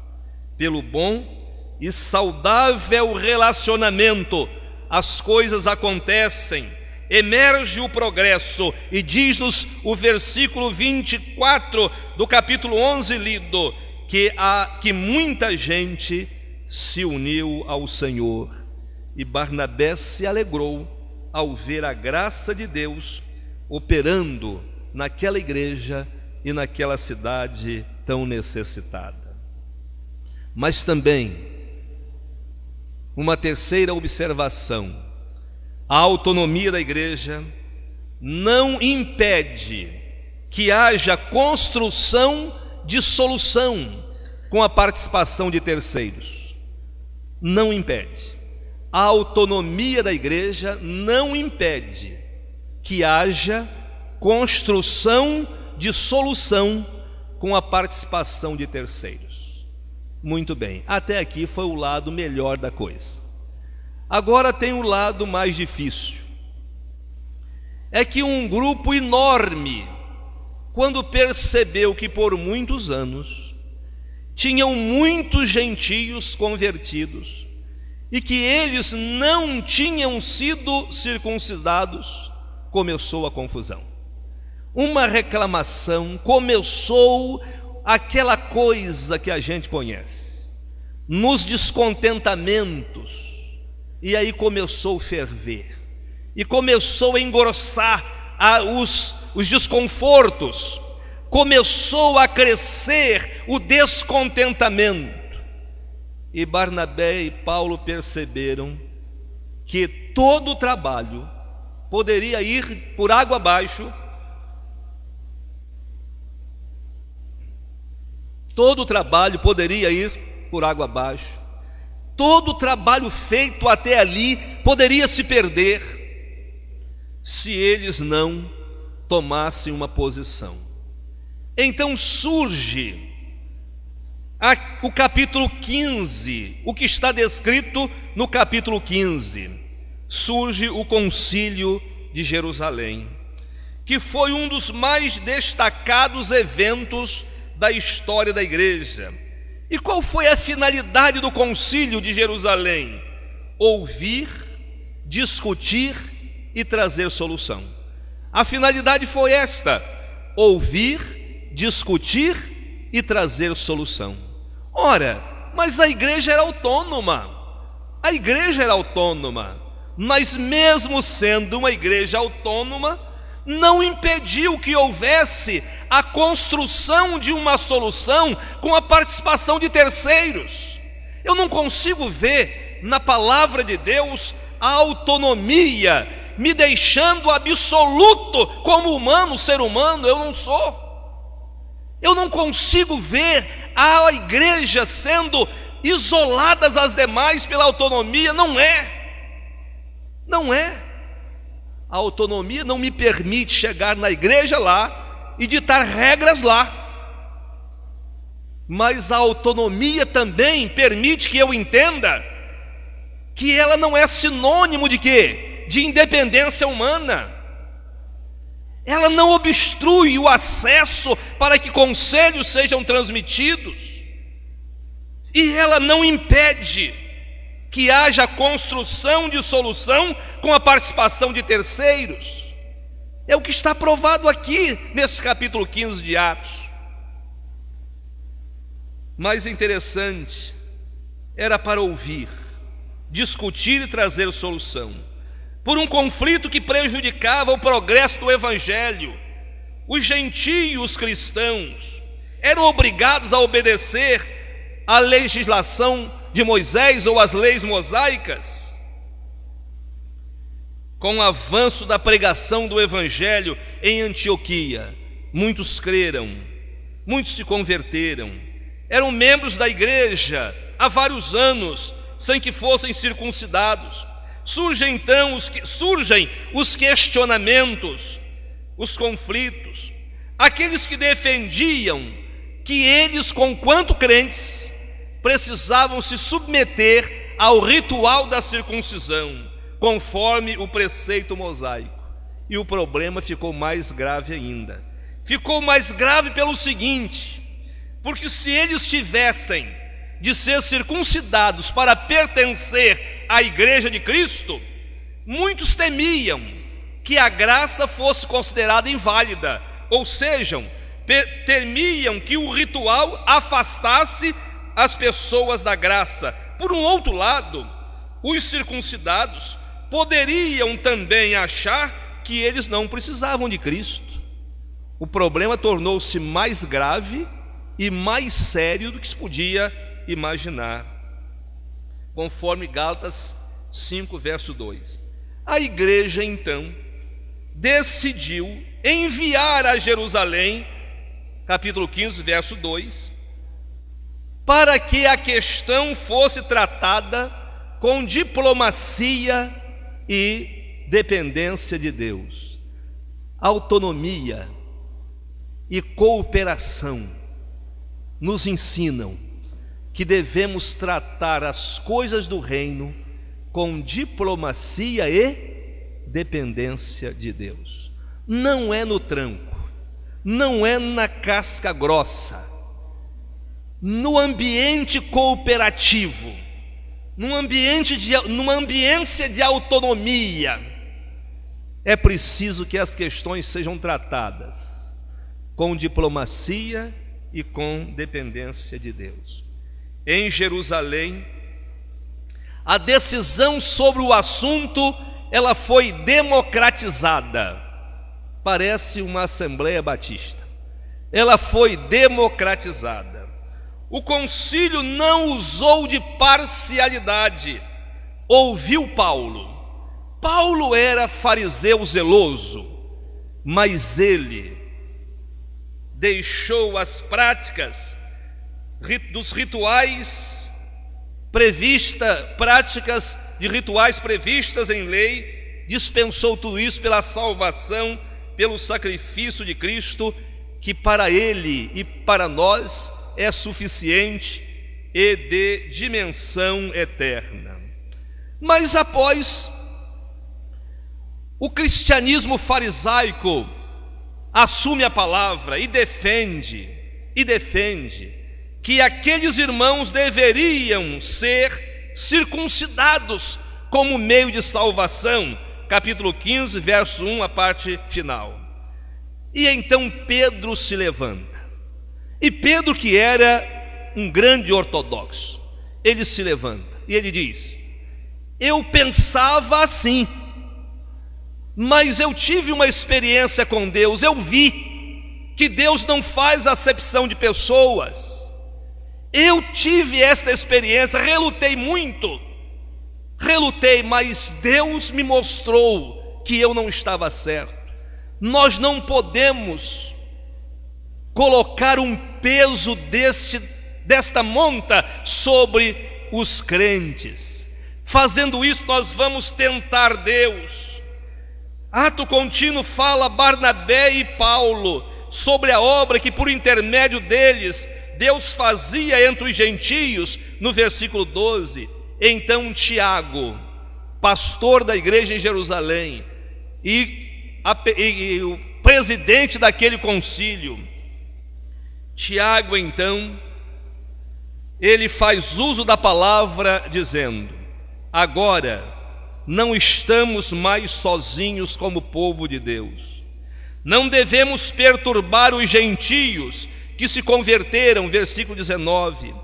Pelo bom e saudável relacionamento, as coisas acontecem, emerge o progresso, e diz-nos o versículo 24 do capítulo 11 lido, que muita gente se uniu ao Senhor, e Barnabé se alegrou ao ver a graça de Deus operando naquela igreja e naquela cidade tão necessitada. Mas também, uma terceira observação: a autonomia da igreja não impede que haja construção de solução com a participação de terceiros. Não impede. A autonomia da igreja não impede que haja construção de solução com a participação de terceiros. Muito bem, até aqui foi o lado melhor da coisa. Agora tem o lado mais difícil. É que um grupo enorme, quando percebeu que por muitos anos tinham muitos gentios convertidos e que eles não tinham sido circuncidados, começou a confusão. Uma reclamação, começou aquela coisa que a gente conhece, nos descontentamentos, e aí começou a ferver, e começou a engrossar os desconfortos, começou a crescer o descontentamento. E Barnabé e Paulo perceberam que todo o trabalho poderia ir por água abaixo, todo o trabalho poderia ir por água abaixo, todo o trabalho feito até ali poderia se perder, se eles não tomassem uma posição. Então surge o capítulo 15, o que está descrito no capítulo 15, surge o concílio de Jerusalém, que foi um dos mais destacados eventos da história da igreja. E qual foi a finalidade do concílio de Jerusalém? Ouvir, discutir e trazer solução. A finalidade foi esta: ouvir, discutir e trazer solução. Ora, mas a igreja era autônoma, mas mesmo sendo uma igreja autônoma, não impediu que houvesse a construção de uma solução com a participação de terceiros. Eu não consigo ver na palavra de Deus a autonomia, me deixando absoluto como humano, ser humano. Eu não sou. Eu não consigo ver a igreja sendo isolada das demais pela autonomia. Não é. A autonomia não me permite chegar na igreja lá e ditar regras lá. Mas a autonomia também permite que eu entenda que ela não é sinônimo de quê? De independência humana. Ela não obstrui o acesso para que conselhos sejam transmitidos. E ela não impede que haja construção de solução com a participação de terceiros. É o que está provado aqui nesse capítulo 15 de Atos. Mais interessante era para ouvir, discutir e trazer solução por um conflito que prejudicava o progresso do Evangelho. Os gentios cristãos eram obrigados a obedecer à legislação de Moisés ou às leis mosaicas. Com o avanço da pregação do Evangelho em Antioquia, muitos creram, muitos se converteram, eram membros da igreja há vários anos, sem que fossem circuncidados. Surgem então os questionamentos, os conflitos. Aqueles que defendiam que eles, conquanto crentes, precisavam se submeter ao ritual da circuncisão, conforme o preceito mosaico. E o problema ficou mais grave ainda. Ficou mais grave pelo seguinte: porque se eles tivessem de ser circuncidados para pertencer à igreja de Cristo, muitos temiam que a graça fosse considerada inválida, ou seja, temiam que o ritual afastasse as pessoas da graça. Por um outro lado, os circuncidados poderiam também achar que eles não precisavam de Cristo. O problema tornou-se mais grave e mais sério do que se podia imaginar. Conforme Gálatas 5, verso 2. A igreja então decidiu enviar a Jerusalém, capítulo 15, verso 2, para que a questão fosse tratada com diplomacia e dependência de Deus. Autonomia e cooperação nos ensinam que devemos tratar as coisas do reino com diplomacia e dependência de Deus. Não é no tranco, não é na casca grossa, no ambiente cooperativo, numa ambiência de autonomia. É preciso que as questões sejam tratadas com diplomacia e com dependência de Deus. Em Jerusalém, a decisão sobre o assunto, ela foi democratizada. Parece uma Assembleia Batista. Ela foi democratizada. O concílio não usou de parcialidade. Ouviu Paulo. Paulo era fariseu zeloso, mas ele deixou as práticas dos rituais práticas de rituais previstas em lei, dispensou tudo isso pela salvação, pelo sacrifício de Cristo, que para ele e para nós é suficiente e de dimensão eterna. Mas após o cristianismo farisaico assume a palavra e defende que aqueles irmãos deveriam ser circuncidados como meio de salvação, capítulo 15, verso 1, a parte final. E então Pedro se levanta. E Pedro, que era um grande ortodoxo, ele se levanta e ele diz: eu pensava assim, mas eu tive uma experiência com Deus. Eu vi que Deus não faz acepção de pessoas. Eu tive esta experiência, relutei muito, relutei, mas Deus me mostrou que eu não estava certo. Nós não podemos colocar um peso desta monta sobre os crentes. Fazendo isso, nós vamos tentar Deus. Ato contínuo fala Barnabé e Paulo sobre a obra que por intermédio deles Deus fazia entre os gentios, no versículo 12. Então Tiago, pastor da igreja em Jerusalém, e o presidente daquele concílio, Tiago, então, ele faz uso da palavra dizendo: agora não estamos mais sozinhos como povo de Deus. Não devemos perturbar os gentios que se converteram, versículo 19.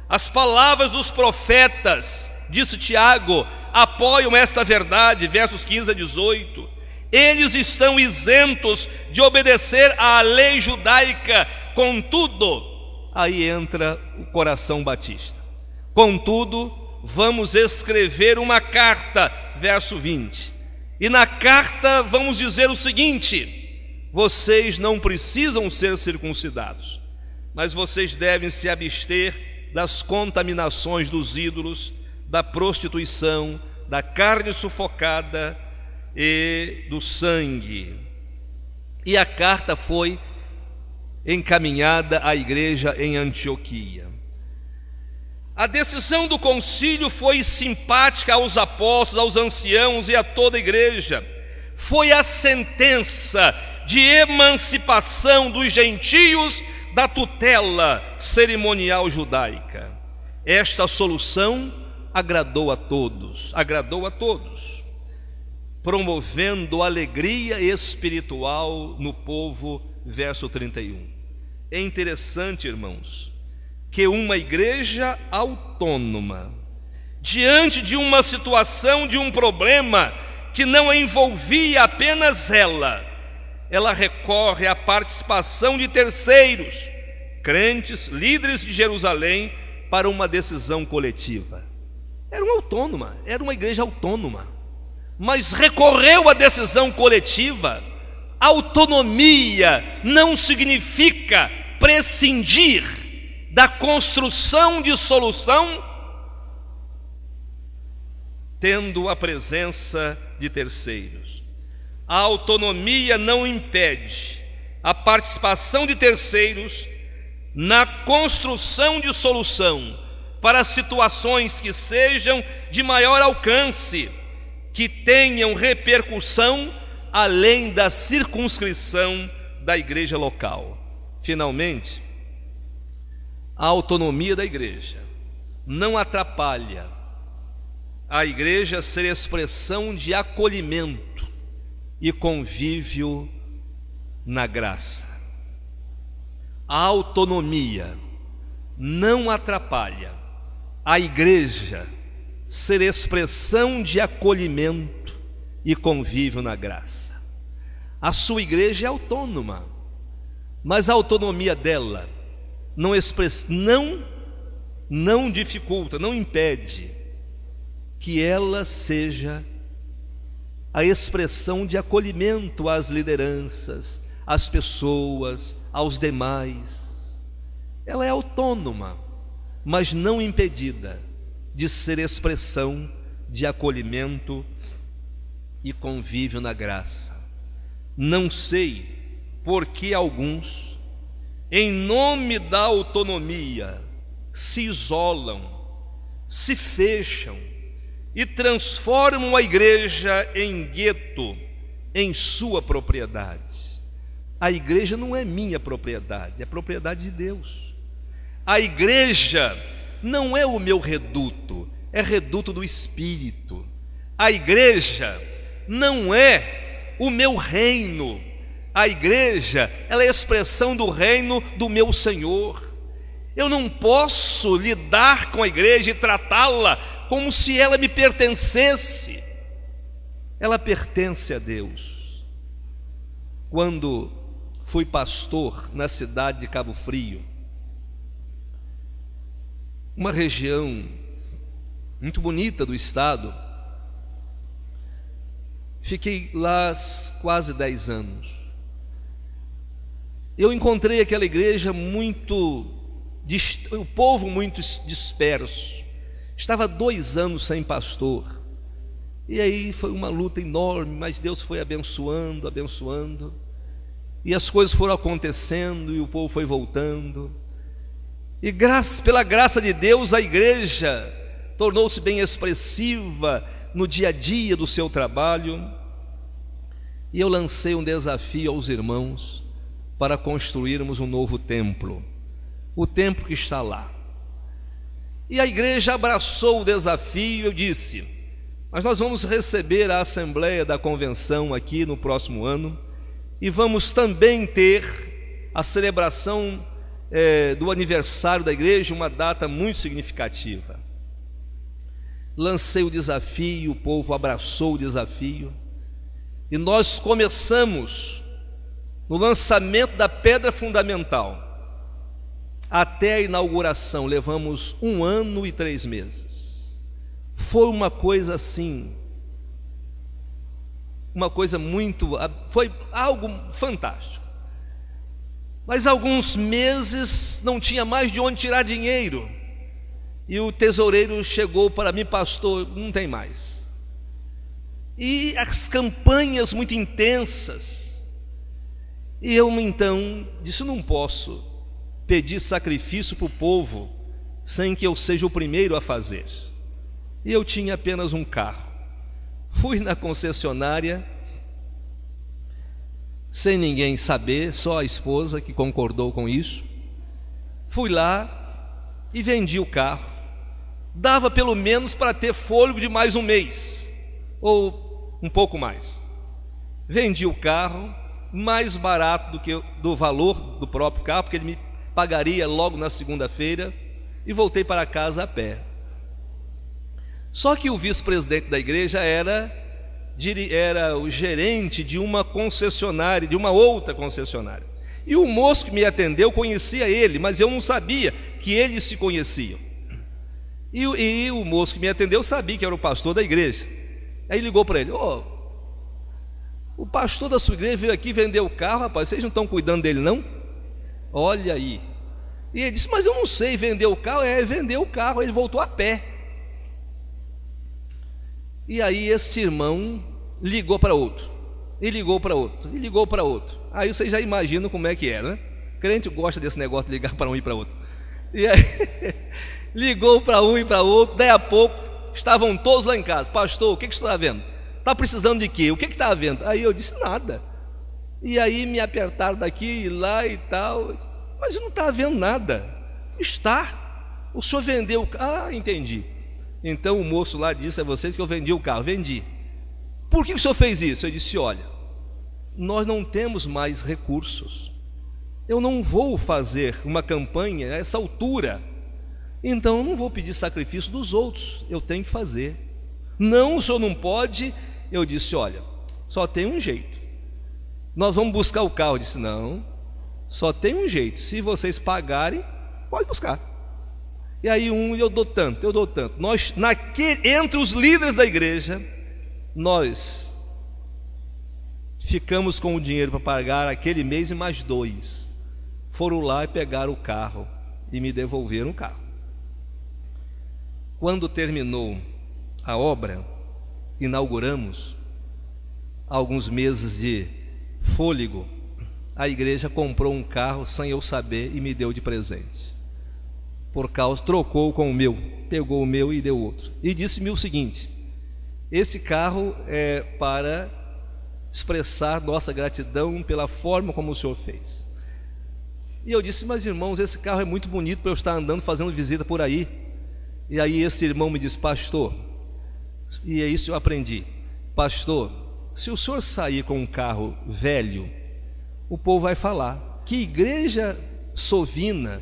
As palavras dos profetas, disse Tiago, apoiam esta verdade, versos 15 a 18. Eles estão isentos de obedecer à lei judaica, contudo, aí entra o coração batista. Contudo, vamos escrever uma carta, verso 20. E na carta vamos dizer o seguinte: vocês não precisam ser circuncidados, mas vocês devem se abster das contaminações dos ídolos, da prostituição, da carne sufocada e do sangue. E a carta foi encaminhada à igreja em Antioquia. A decisão do concílio foi simpática aos apóstolos, aos anciãos e a toda a igreja. Foi a sentença de emancipação dos gentios da tutela cerimonial judaica. Esta solução agradou a todos, promovendo alegria espiritual no povo, verso 31. É interessante, irmãos, que uma igreja autônoma, diante de uma situação, de um problema que não envolvia apenas ela recorre à participação de terceiros, crentes, líderes de Jerusalém, para uma decisão coletiva. Era uma igreja autônoma, mas recorreu à decisão coletiva. Autonomia não significa prescindir da construção de solução, tendo a presença de terceiros. A autonomia não impede a participação de terceiros na construção de solução para situações que sejam de maior alcance, que tenham repercussão além da circunscrição da igreja local. Finalmente, a autonomia da igreja não atrapalha a igreja ser expressão de acolhimento e convívio na graça. A autonomia não atrapalha a igreja ser expressão de acolhimento e convívio na graça. A sua igreja é autônoma, mas a autonomia dela não dificulta, não impede que ela seja a expressão de acolhimento às lideranças, às pessoas, aos demais. Ela é autônoma, mas não impedida de ser expressão de acolhimento e convívio na graça. Não sei por que alguns, em nome da autonomia, se isolam, se fecham e transformam a igreja em gueto, em sua propriedade. A igreja não é minha propriedade, é propriedade de Deus. A igreja não é o meu reduto, é reduto do Espírito. A igreja não é o meu reino, a igreja, ela é a expressão do reino do meu Senhor. Eu não posso lidar com a igreja e tratá-la como se ela me pertencesse. Ela pertence a Deus. Quando fui pastor na cidade de Cabo Frio, uma região muito bonita do estado, Fiquei lá quase 10 anos. Eu encontrei aquela igreja o povo muito disperso. Estava 2 anos sem pastor. E aí foi uma luta enorme, mas Deus foi abençoando, abençoando. E as coisas foram acontecendo e o povo foi voltando. E pela graça de Deus, a igreja tornou-se bem expressiva no dia a dia do seu trabalho. E eu lancei um desafio aos irmãos para construirmos um novo templo, o templo que está lá. E a igreja abraçou o desafio. Eu disse: mas nós vamos receber a assembleia da convenção aqui no próximo ano, e vamos também ter a celebração do aniversário da igreja, uma data muito significativa. Lancei o desafio, o povo abraçou o desafio, e nós começamos no lançamento da pedra fundamental. Até a inauguração levamos 1 ano e 3 meses. Foi uma coisa assim, foi algo fantástico. Mas alguns meses não tinha mais de onde tirar dinheiro, e o tesoureiro chegou para mim: pastor, não tem mais. E as campanhas muito intensas, e eu então disse: não posso pedir sacrifício para o povo sem que eu seja o primeiro a fazer. E eu tinha apenas um carro. Fui na concessionária, sem ninguém saber, só a esposa que concordou com isso. Fui lá e vendi o carro. Dava pelo menos para ter fôlego de mais um mês, ou um pouco mais. Vendi o carro, mais barato do valor do próprio carro, porque ele me pagaria logo na segunda-feira, e voltei para casa a pé. Só que o vice-presidente da igreja era o gerente de uma concessionária, de uma outra concessionária. E o moço que me atendeu conhecia ele, mas eu não sabia que eles se conheciam. E o moço que me atendeu sabia que era o pastor da igreja. Aí ligou para ele: o pastor da sua igreja veio aqui vender o carro, rapaz, vocês não estão cuidando dele não? Olha aí. E ele disse: mas eu não sei vender o carro. Vendeu o carro, ele voltou a pé. E aí este irmão ligou para outro, e ligou para outro, e ligou para outro. Aí vocês já imaginam como é que é, né? Crente gosta desse negócio de ligar para um e para outro. E aí ligou para um e para outro. Daí a pouco estavam todos lá em casa: pastor, o que você está vendo? Está precisando de quê? O que está havendo? Aí eu disse: nada. E aí me apertaram daqui e lá e tal. Mas eu não estava vendo nada. Está. O senhor vendeu o carro. Ah, entendi. Então o moço lá disse a vocês que eu vendi o carro. Vendi. Por que o senhor fez isso? Eu disse: olha, nós não temos mais recursos. Eu não vou fazer uma campanha a essa altura. Então eu não vou pedir sacrifício dos outros. Eu tenho que fazer. Não, o senhor não pode. Eu disse: olha, só tem um jeito. Nós vamos buscar o carro. Eu disse: não, só tem um jeito. Se vocês pagarem, pode buscar. E aí eu dou tanto. Nós, entre os líderes da igreja, nós ficamos com o dinheiro para pagar aquele mês e mais 2. Foram lá e pegaram o carro e me devolveram o carro. Quando terminou a obra, inauguramos, alguns meses de fôlego, a igreja comprou um carro sem eu saber e me deu de presente. Trocou com o meu, pegou o meu e deu outro. E disse-me o seguinte: esse carro é para expressar nossa gratidão pela forma como o senhor fez. E eu disse: mas irmãos, esse carro é muito bonito para eu estar andando, fazendo visita por aí. E aí esse irmão me disse: pastor, e é isso que eu aprendi, pastor, se o senhor sair com um carro velho, o povo vai falar que igreja sovina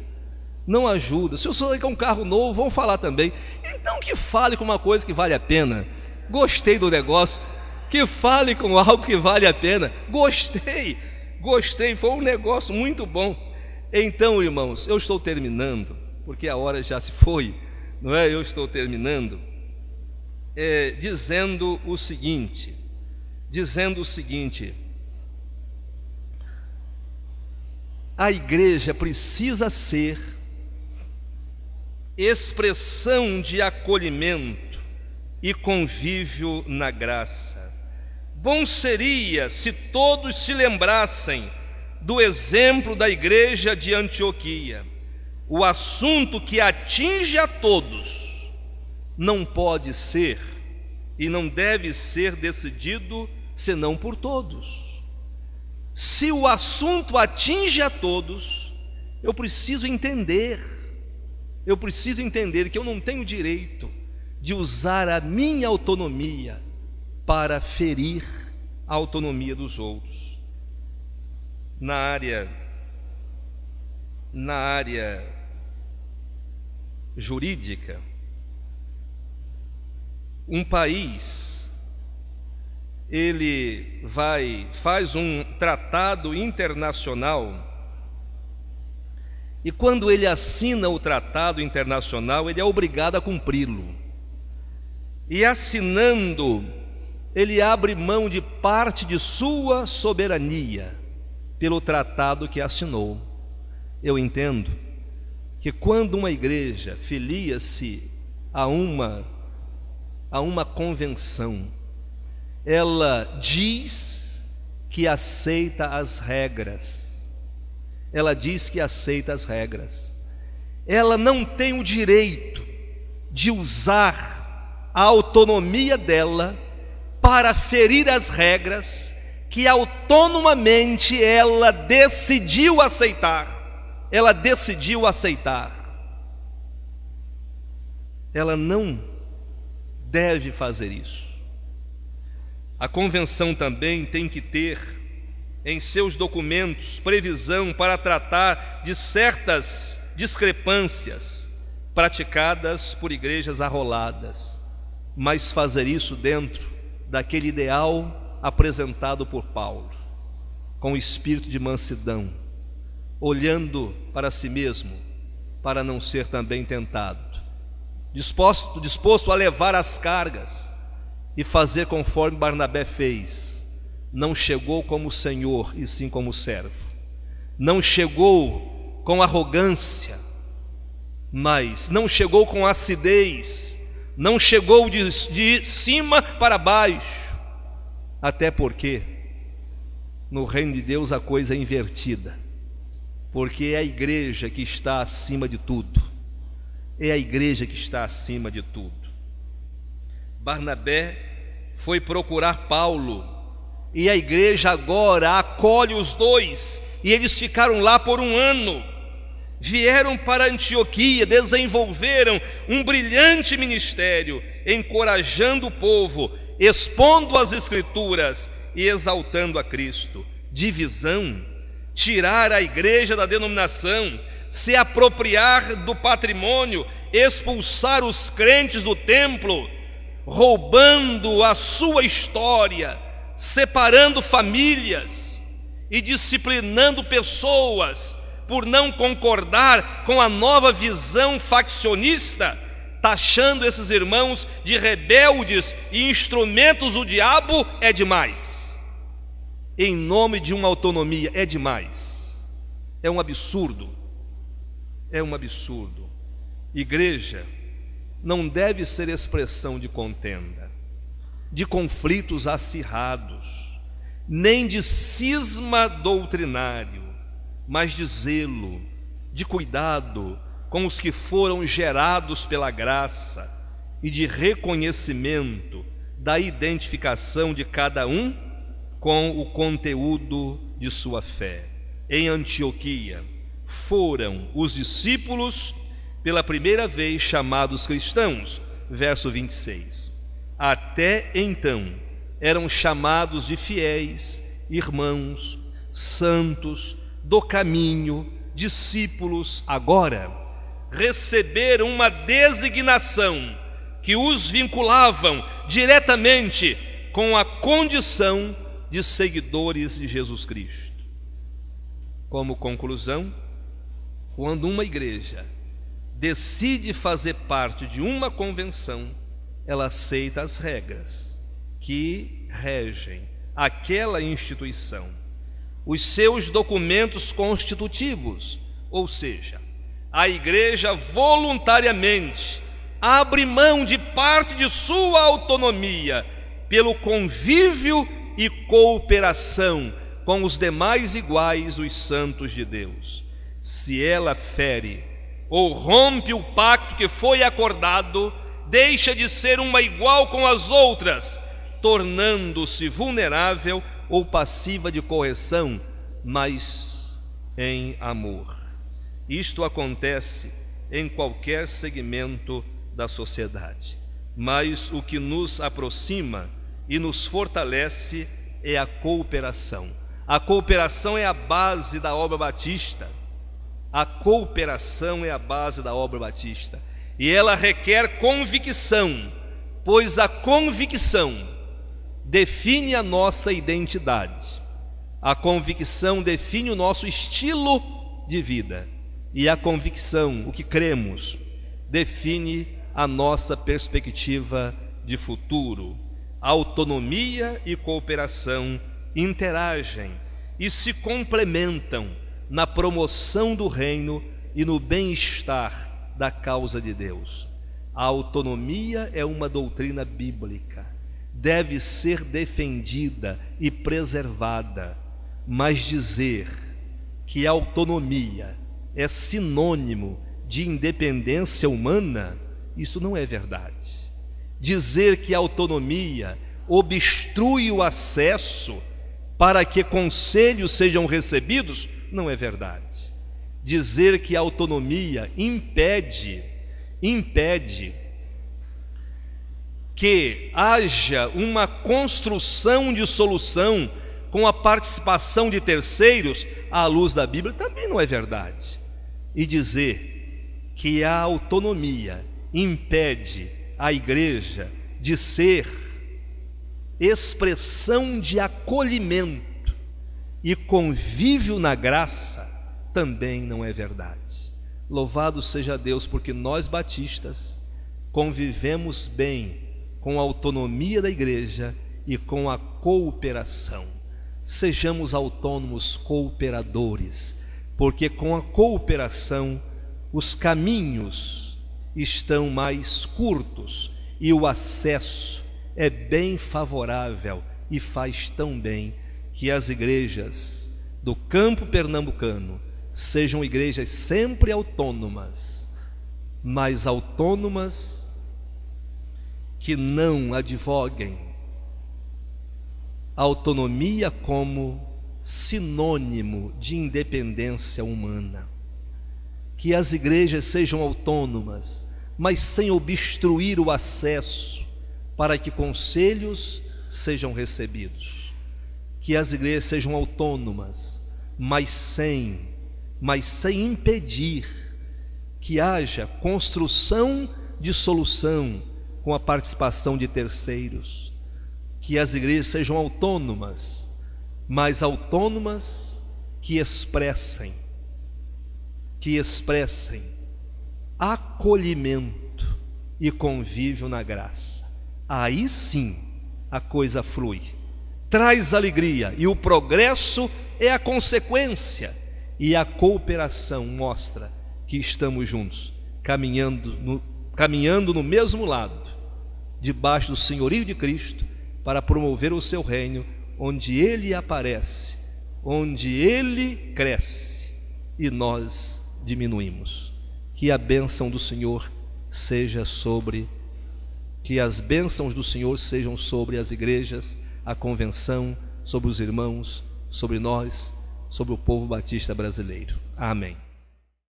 não ajuda. Se o senhor sair com um carro novo, vão falar também. Então que fale com uma coisa que vale a pena. Gostei do negócio. Que fale com algo que vale a pena. Gostei, foi um negócio muito bom. Então, irmãos, eu estou terminando, porque a hora já se foi, não é? Eu estou terminando dizendo o seguinte: dizendo o seguinte: a igreja precisa ser expressão de acolhimento e convívio na graça. Bom seria se todos se lembrassem do exemplo da igreja de Antioquia. O assunto que atinge a todos não pode ser e não deve ser decidido senão por todos. Se o assunto atinge a todos, eu preciso entender que eu não tenho direito de usar a minha autonomia para ferir a autonomia dos outros. Na área jurídica, um país ele faz um tratado internacional, e quando ele assina o tratado internacional, ele é obrigado a cumpri-lo. E assinando, ele abre mão de parte de sua soberania pelo tratado que assinou. Eu entendo que quando uma igreja filia-se a uma convenção, ela diz que aceita as regras. Ela diz que aceita as regras. Ela não tem o direito de usar a autonomia dela para ferir as regras que autonomamente ela decidiu aceitar. Ela decidiu aceitar. Ela não deve fazer isso. A convenção também tem que ter em seus documentos previsão para tratar de certas discrepâncias praticadas por igrejas arroladas, mas fazer isso dentro daquele ideal apresentado por Paulo, com espírito de mansidão, olhando para si mesmo, para não ser também tentado, disposto a levar as cargas e fazer conforme Barnabé fez. Não chegou como senhor, e sim como servo. Não chegou com arrogância, mas não chegou com acidez, não chegou de cima para baixo, até porque no reino de Deus a coisa é invertida, porque é a igreja que está acima de tudo. É a igreja que está acima de tudo. Barnabé foi procurar Paulo, e a igreja agora acolhe os dois, e eles ficaram lá por 1 ano. Vieram para Antioquia, desenvolveram um brilhante ministério, encorajando o povo, expondo as Escrituras e exaltando a Cristo. Divisão, tirar a igreja da denominação, se apropriar do patrimônio, expulsar os crentes do templo, roubando a sua história, separando famílias e disciplinando pessoas por não concordar com a nova visão faccionista, taxando esses irmãos de rebeldes e instrumentos do diabo, é demais. Em nome de uma autonomia, é demais. É um absurdo. É um absurdo. Igreja não deve ser expressão de contenda, de conflitos acirrados, nem de cisma doutrinário, mas de zelo, de cuidado com os que foram gerados pela graça e de reconhecimento da identificação de cada um com o conteúdo de sua fé. Em Antioquia foram os discípulos pela primeira vez chamados cristãos, verso 26. Até então eram chamados de fiéis, irmãos, santos, do caminho, discípulos. Agora receberam uma designação que os vinculavam diretamente com a condição de seguidores de Jesus Cristo. Como conclusão, quando uma igreja decide fazer parte de uma convenção, ela aceita as regras que regem aquela instituição, os seus documentos constitutivos, ou seja, a igreja voluntariamente abre mão de parte de sua autonomia pelo convívio e cooperação com os demais iguais, os santos de Deus. Se ela fere ou rompe o pacto que foi acordado, deixa de ser uma igual com as outras, tornando-se vulnerável ou passiva de correção, mas em amor. Isto acontece em qualquer segmento da sociedade, mas o que nos aproxima e nos fortalece é a cooperação. A cooperação é a base da obra batista. A cooperação é a base da obra batista. E ela requer convicção, pois a convicção define a nossa identidade. A convicção define o nosso estilo de vida. E a convicção, o que cremos, define a nossa perspectiva de futuro. Autonomia e cooperação interagem e se complementam na promoção do reino e no bem-estar da causa de Deus. A autonomia é uma doutrina bíblica, deve ser defendida e preservada, mas dizer que a autonomia é sinônimo de independência humana, isso não é verdade. Dizer que a autonomia obstrui o acesso para que conselhos sejam recebidos, não é verdade. Dizer que a autonomia impede que haja uma construção de solução com a participação de terceiros à luz da Bíblia também não é verdade. E dizer que a autonomia impede a igreja de ser expressão de acolhimento e convívio na graça também não é verdade. Louvado seja Deus, porque nós batistas convivemos bem com a autonomia da igreja e com a cooperação. Sejamos autônomos cooperadores, porque com a cooperação os caminhos estão mais curtos e o acesso é bem favorável, e faz tão bem que as igrejas do campo pernambucano sejam igrejas sempre autônomas, mas autônomas que não advoguem a autonomia como sinônimo de independência humana. Que as igrejas sejam autônomas, mas sem obstruir o acesso para que conselhos sejam recebidos. Que as igrejas sejam autônomas, mas sem impedir que haja construção de solução com a participação de terceiros. Que as igrejas sejam autônomas, mas autônomas que expressem acolhimento e convívio na graça. Aí sim a coisa flui, traz alegria, e o progresso é a consequência, e a cooperação mostra que estamos juntos, caminhando no mesmo lado, debaixo do senhorio de Cristo, para promover o seu reino, onde Ele aparece, onde Ele cresce e nós diminuímos. Que a bênção do Senhor seja sobre, que as bênçãos do Senhor sejam sobre as igrejas, a convenção, sobre os irmãos, sobre nós, sobre o povo batista brasileiro. Amém.